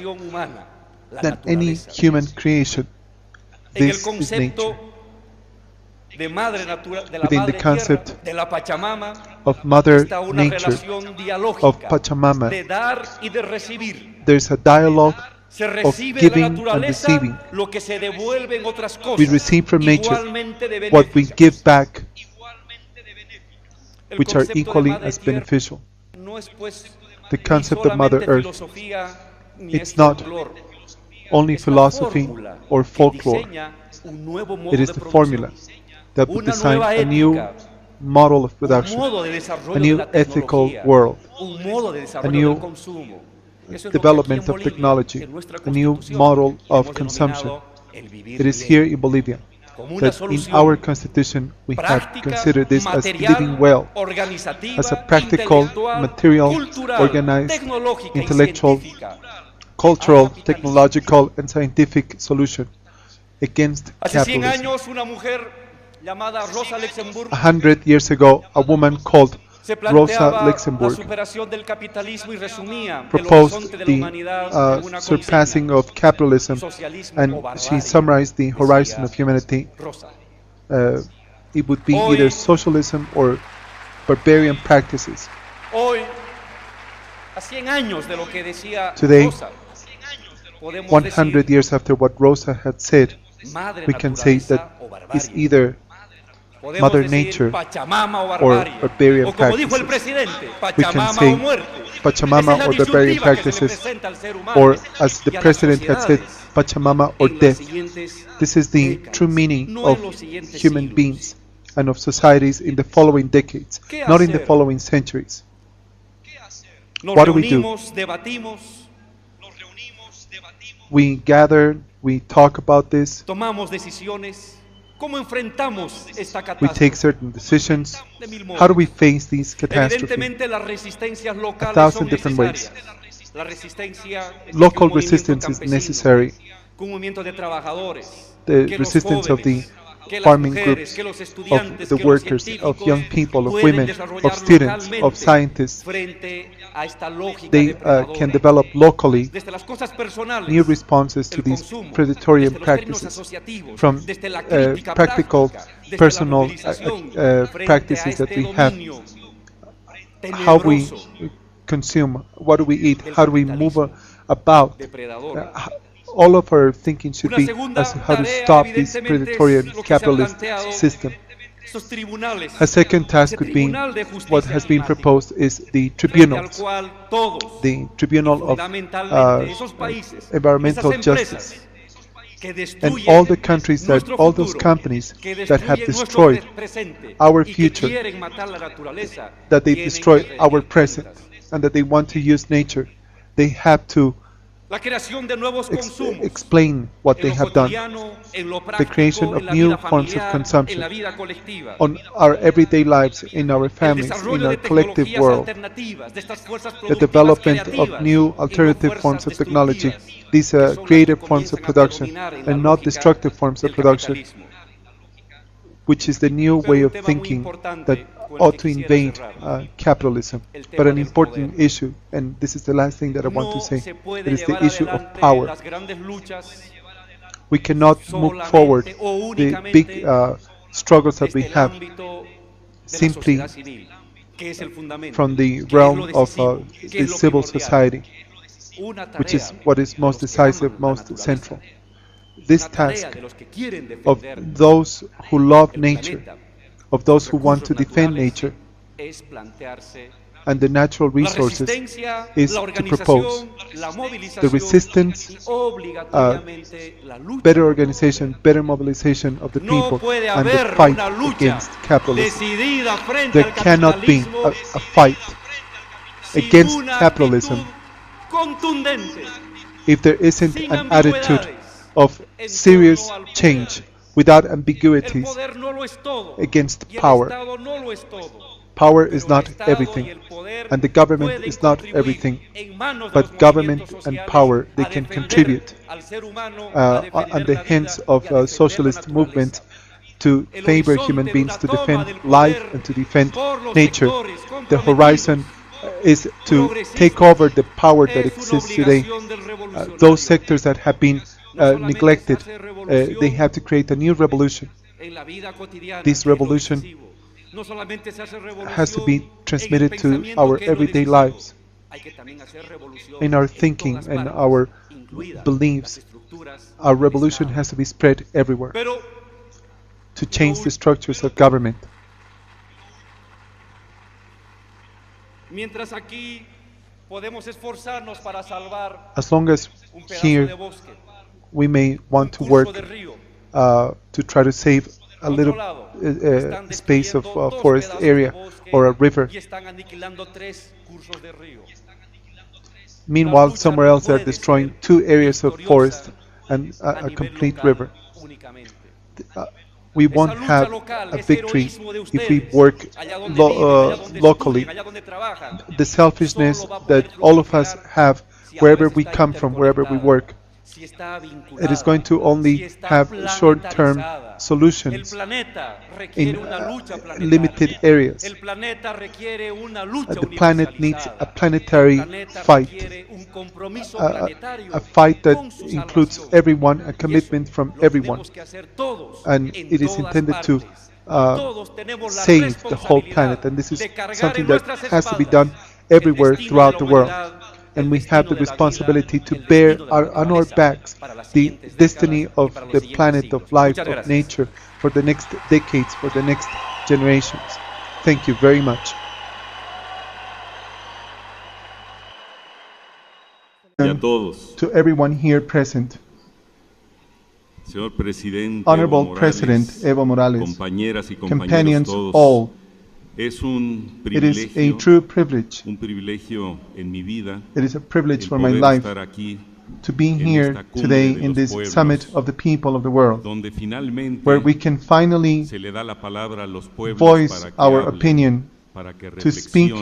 than any human creation. This is nature. Within the concept of Mother Nature, of Pachamama, there is a dialogue of giving and receiving. We receive from nature what we give back, which are equally as beneficial. The concept of Mother Earth, it's not only philosophy or folklore. It is the formula that would design a new model of production, a new ethical world, a new development of technology, a new model of consumption. It is here in Bolivia that in our constitution we have considered this as living well, as a practical, material, organized, intellectual, cultural, technological, and scientific solution against capitalism. 100 years ago, a woman called Rosa Luxemburg proposed the surpassing of capitalism, and she summarized the horizon of humanity. It would be either socialism or barbarian practices. Today, 100 years after what Rosa had said, we can say that it's either Mother Nature or barbarian practices. We can say Pachamama or barbarian practices, or as the President had said, Pachamama or death. This is the true meaning of human beings and of societies in the following decades, not in the following centuries. What do we do? We gather, we talk about this, we take certain decisions. How do we face these catastrophes? 1,000 different ways. Local resistance is necessary. The resistance of the farming groups, of the workers, of young people, of women, of students, of scientists. They can develop locally new responses to these predatory practices, from practical, personal practices that we have. How we consume, what do we eat, how do we move about. All of our thinking should be as to how to stop this predatory and capitalist system. A second task could be what has been proposed is the tribunals, the tribunal of environmental justice. And all the countries that, all those companies that have destroyed our future, that they destroy our present, and that they want to use nature, they have to explain what they have done, the creation of new forms of consumption on our everyday lives, in our families, in our collective world, the development of new alternative forms of technology, these creative forms of production and not destructive forms of production, which is the new way of thinking that ought to invade capitalism. But an important issue, and this is the last thing that I want to say, it is the issue of power. We cannot move forward the big struggles that we have simply from the realm of the civil society, which is what is most decisive, most central. This task of those who love nature, of those who want to defend nature and the natural resources, is to propose the resistance, better organization, better mobilization of the people, and the fight against capitalism. There cannot be a fight against capitalism if there isn't an attitude of serious change without ambiguities against power. Power is not everything, and the government is not everything, but government and power, they can contribute on the hands of socialist movements to favor human beings, to defend life and to defend nature. The horizon is to take over the power that exists today. Those sectors that have been neglected, they have to create a new revolution. This revolution has to be transmitted to our everyday lives, in our thinking and our beliefs. Our revolution has to be spread everywhere to change the structures of government. As long as here we may want to work to try to save a little space of forest area or a river. Meanwhile, somewhere else they're destroying 2 areas of forest and a complete river. We won't have a victory if we work locally. The selfishness that all of us have wherever we come from, wherever we work, it is going to only have short-term solutions in limited areas. The planet needs a planetary fight, a fight that includes everyone, a commitment from everyone, and it is intended to save the whole planet, and this is something that has to be done everywhere throughout the world. And we have the responsibility to bear on our backs the destiny of the planet, of life, of nature, for the next decades, for the next generations. Thank you very much. To everyone here present, Honorable President Evo Morales, companions all, it is a true privilege. It is a privilege for my life to be here today in this summit of the people of the world, where we can finally voice our opinion, to speak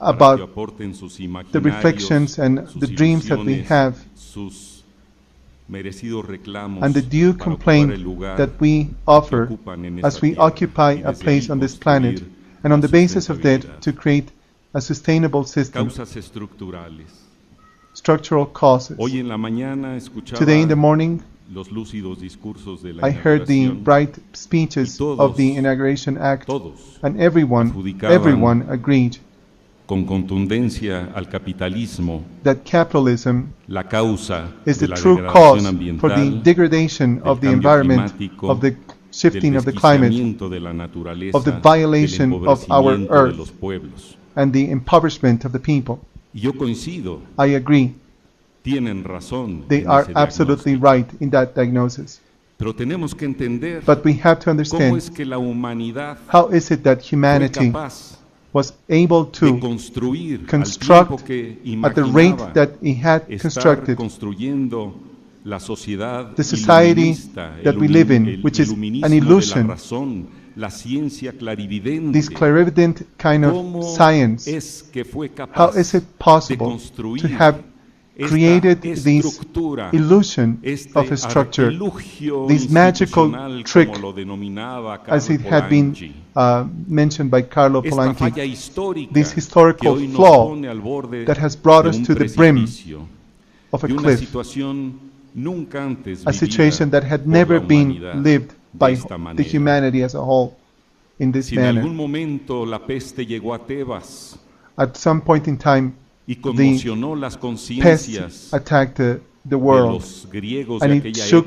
about the reflections and the dreams that we have, and the due complaint that we offer as we occupy a place on this planet, and on the basis of that, to create a sustainable system. Structural causes. Today in the morning, I heard the bright speeches of the Inauguration Act, and everyone agreed that capitalism is the true cause for the degradation of the environment, of the shifting of the climate, of the violation of our earth, and the impoverishment of the people. I agree. They are absolutely right in that diagnosis. But we have to understand how is it that humanity was able to construct at the rate that he had constructed the society that we live in, which is an illusion, this clarivident kind of science. How is it possible to have created this illusion of a structure, this magical trick, as it had been mentioned by Carlo Polanyi, this historical flaw that has brought us to the brim of a cliff, a situation that had never been lived by the humanity as a whole in this manner. At some point in time, the pest attacked the world, and it shook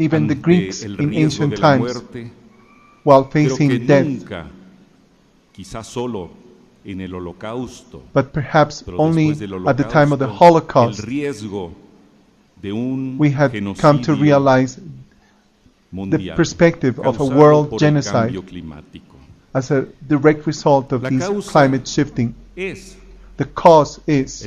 even the Greeks in ancient times while facing death. But perhaps only at the time of the Holocaust we had come to realize the perspective of a world genocide as a direct result of this climate shifting. The cause is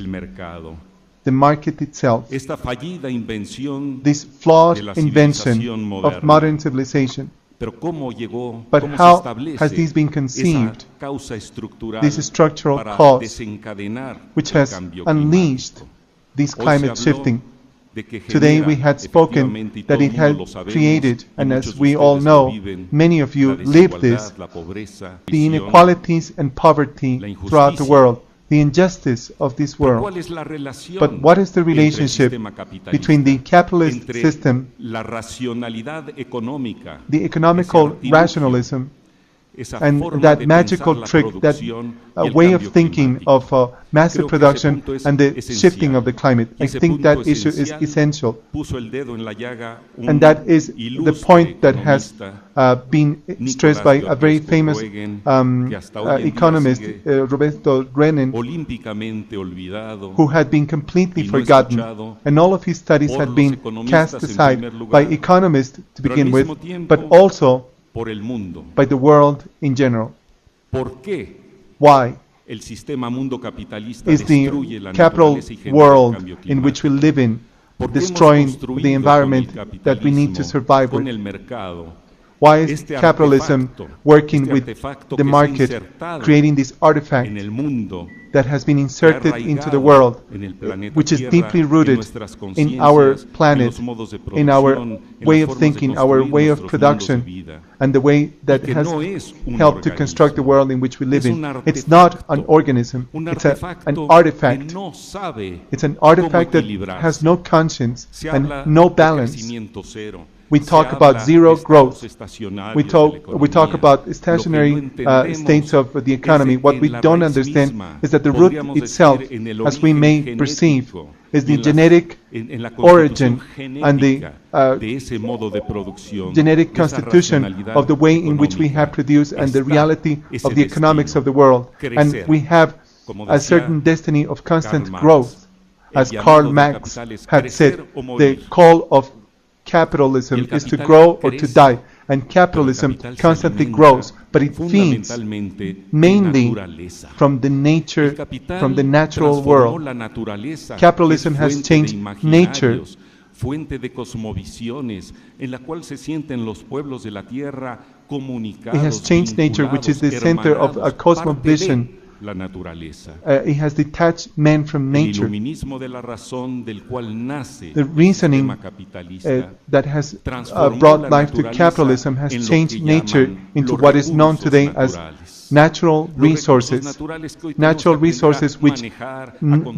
the market itself, this flawed invention of modern civilization. But how has this been conceived, this structural cause which has unleashed this climate shifting? Today we had spoken that it had created, and as we all know, many of you live this, the inequalities and poverty throughout the world, the injustice of this world. But what is the relationship between the capitalist system, the economical rationalism, and that magical trick, that way of thinking of massive production and the shifting of the climate? I think that issue is essential. And that is the point that has been stressed by a very famous economist, Roberto Renan, who had been completely forgotten. And all of his studies had been cast aside by economists to begin with, but also by the world in general. Why is the capital world in which we live in destroying the environment that we need to survive with? Why is capitalism working with the market, creating this artifact that has been inserted into the world, which is deeply rooted in our planet, in our way of thinking, our way of production, and the way that has helped to construct the world in which we live in? It's not an organism, it's an artifact. It's an artifact that has no conscience and no balance. We talk about zero growth. We talk about stationary states of the economy. What we don't understand is that the root itself, as we may perceive, is the genetic origin and the genetic constitution of the way in which we have produced and the reality of the economics of the world. And we have a certain destiny of constant growth. As Karl Marx had said, the call of capitalism is to grow or to die, and capitalism constantly grows, but it feeds mainly from the nature, from the natural world. Capitalism has changed nature. It has changed nature, which is the center of a cosmovision. It has detached man from nature. The reasoning that has brought life to capitalism has changed nature into what is known today as natural resources. Natural resources which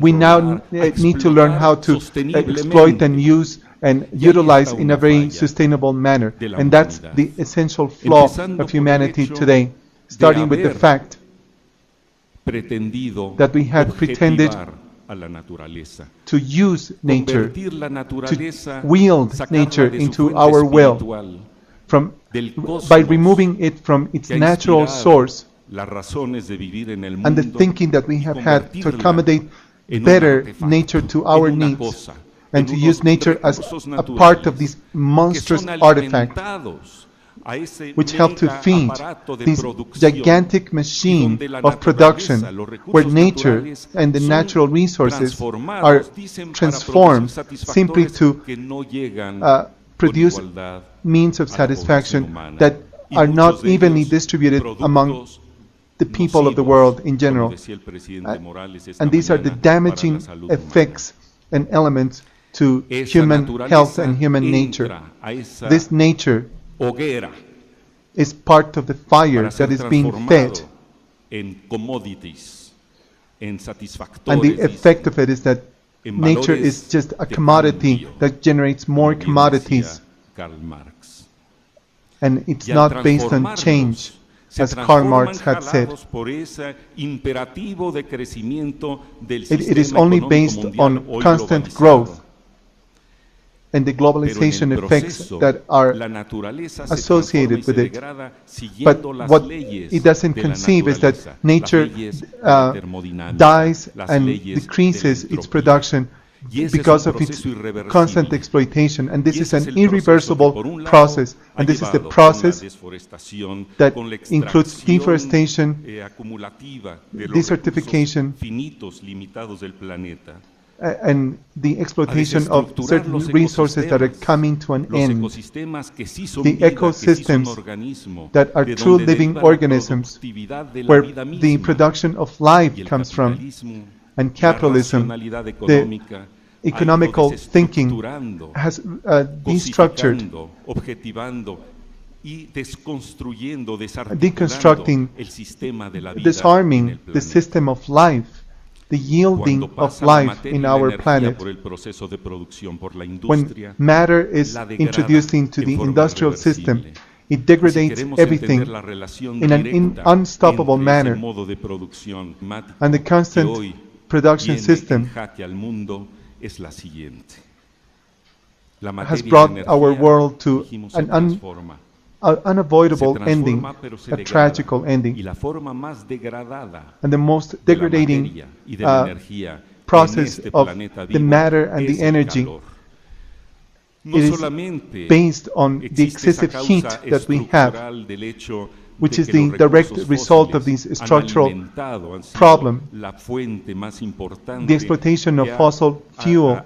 we now need to learn how to exploit and use and utilize in a very sustainable manner. And that's the essential flaw of humanity today, starting with the fact that we had pretended to use nature, to wield nature into our will, by removing it from its natural source, and the thinking that we have had to accommodate better nature to our needs, and to use nature as a part of this monstrous artifact which help to feed this gigantic machine of production where nature and the natural resources are transformed simply to produce means of satisfaction that are not evenly distributed among the people of the world in general. And these are the damaging effects and elements to human health and human nature. This nature is part of the fire that is being fed. And the effect of it is that nature is just a commodity that generates more commodities. And it's not based on change, as Karl Marx had said. It is only based on constant growth and the globalization effects that are associated with it. But what it doesn't conceive is that nature dies and decreases its production because of its constant exploitation, and this is an irreversible process, and this is the process that includes deforestation, desertification, and the exploitation of certain resources that are coming to an end. The ecosystems that are true living organisms, where the production of life comes from, and capitalism, the economical thinking has destructured, deconstructing, disarming the system of life, the yielding of life in our planet. When matter is introduced into the industrial system, it degrades everything in an unstoppable manner, and the constant production system has brought our world to an unavoidable ending, a tragical ending. And the most degrading process of the matter and the energy, it is based on the excessive heat that we have, which is the direct result of this structural problem. The exploitation of fossil fuel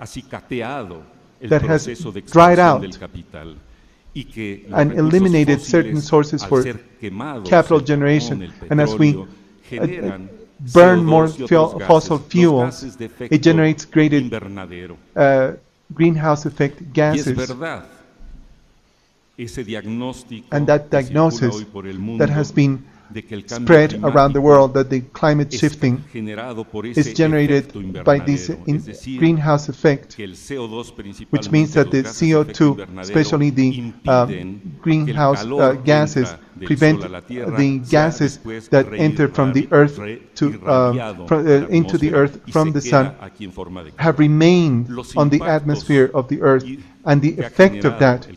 that has dried out and eliminated certain sources for capital generation. And as we burn more fossil fuels, it generates greater greenhouse effect gases. And that diagnosis that has been spread around the world, that the climate shifting is generated by this greenhouse effect, which means that the CO2, especially the greenhouse gases, prevent the gases that enter from the earth into the earth from the sun, have remained on the atmosphere of the earth, and the effect of that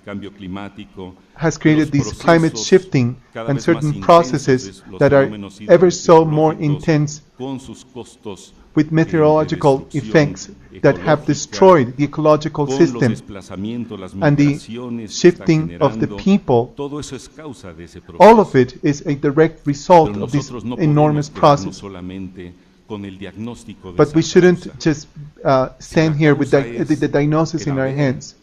has created this climate shifting and certain processes that are ever so more intense, with meteorological effects that have destroyed the ecological system, and the shifting of the people. All of it is a direct result of this enormous process. But we shouldn't just stand here with the diagnosis in our hands.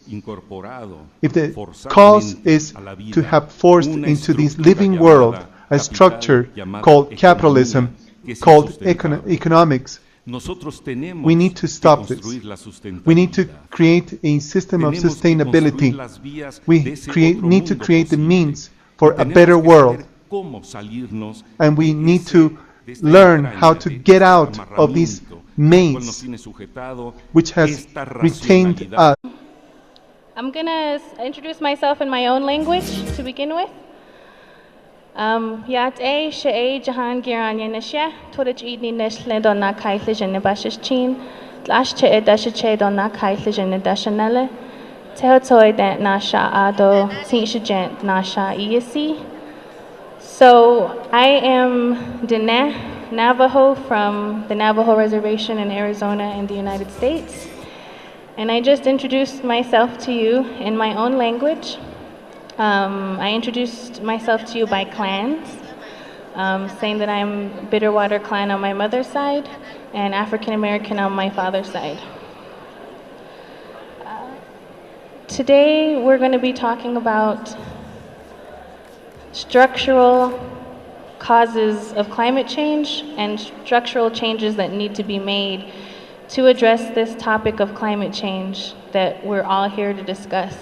If the cause is to have forced into this living world a structure called capitalism, called economics, we need to stop this. We need to create a system of sustainability. We need to create the means for a better world. And we need to learn how to get out of this maze which has retained us. I'm going to introduce myself in my own language to begin with. Yat A Shea Jahan Giranya Nashia, Torich Edni Nishland on Na Kaitlish and Nebashish Chin, Lash Che Edasha on Na Kaitlish and Edashanele, Tehotoy Dent Nasha Ado, Tinshajent Nasha Iasi. So I am Diné Navajo from the Navajo Reservation in Arizona in the United States. And I just introduced myself to you in my own language. I introduced myself to you by clans, saying that I'm Bitterwater clan on my mother's side and African American on my father's side. Today we're going to be talking about structural causes of climate change and structural changes that need to be made to address this topic of climate change that we're all here to discuss.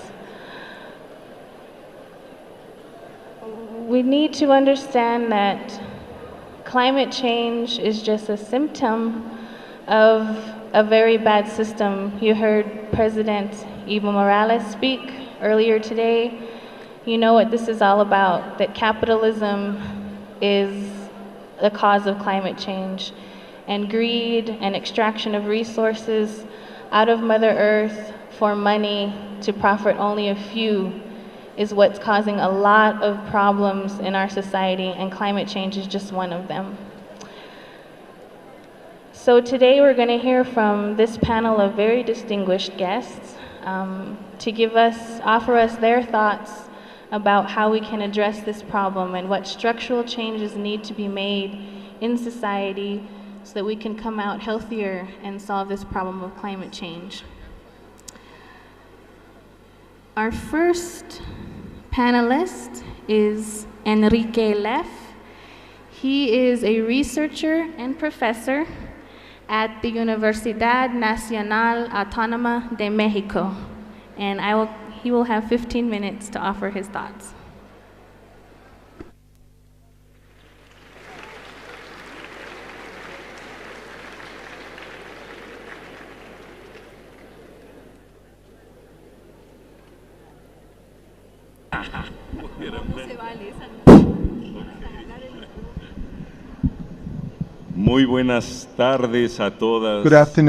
We need to understand that climate change is just a symptom of a very bad system. You heard President Evo Morales speak earlier today. You know what this is all about, that capitalism is the cause of climate change, and greed and extraction of resources out of Mother Earth for money to profit only a few is what's causing a lot of problems in our society, and climate change is just one of them. So today we're going to hear from this panel of very distinguished guests to offer us their thoughts about how we can address this problem and what structural changes need to be made in society so that we can come out healthier and solve this problem of climate change. Our first panelist is Enrique Leff. He is a researcher and professor at the Universidad Nacional Autónoma de Mexico, and he will have 15 minutes to offer his thoughts. Muy buenas tardes a todas. Good afternoon.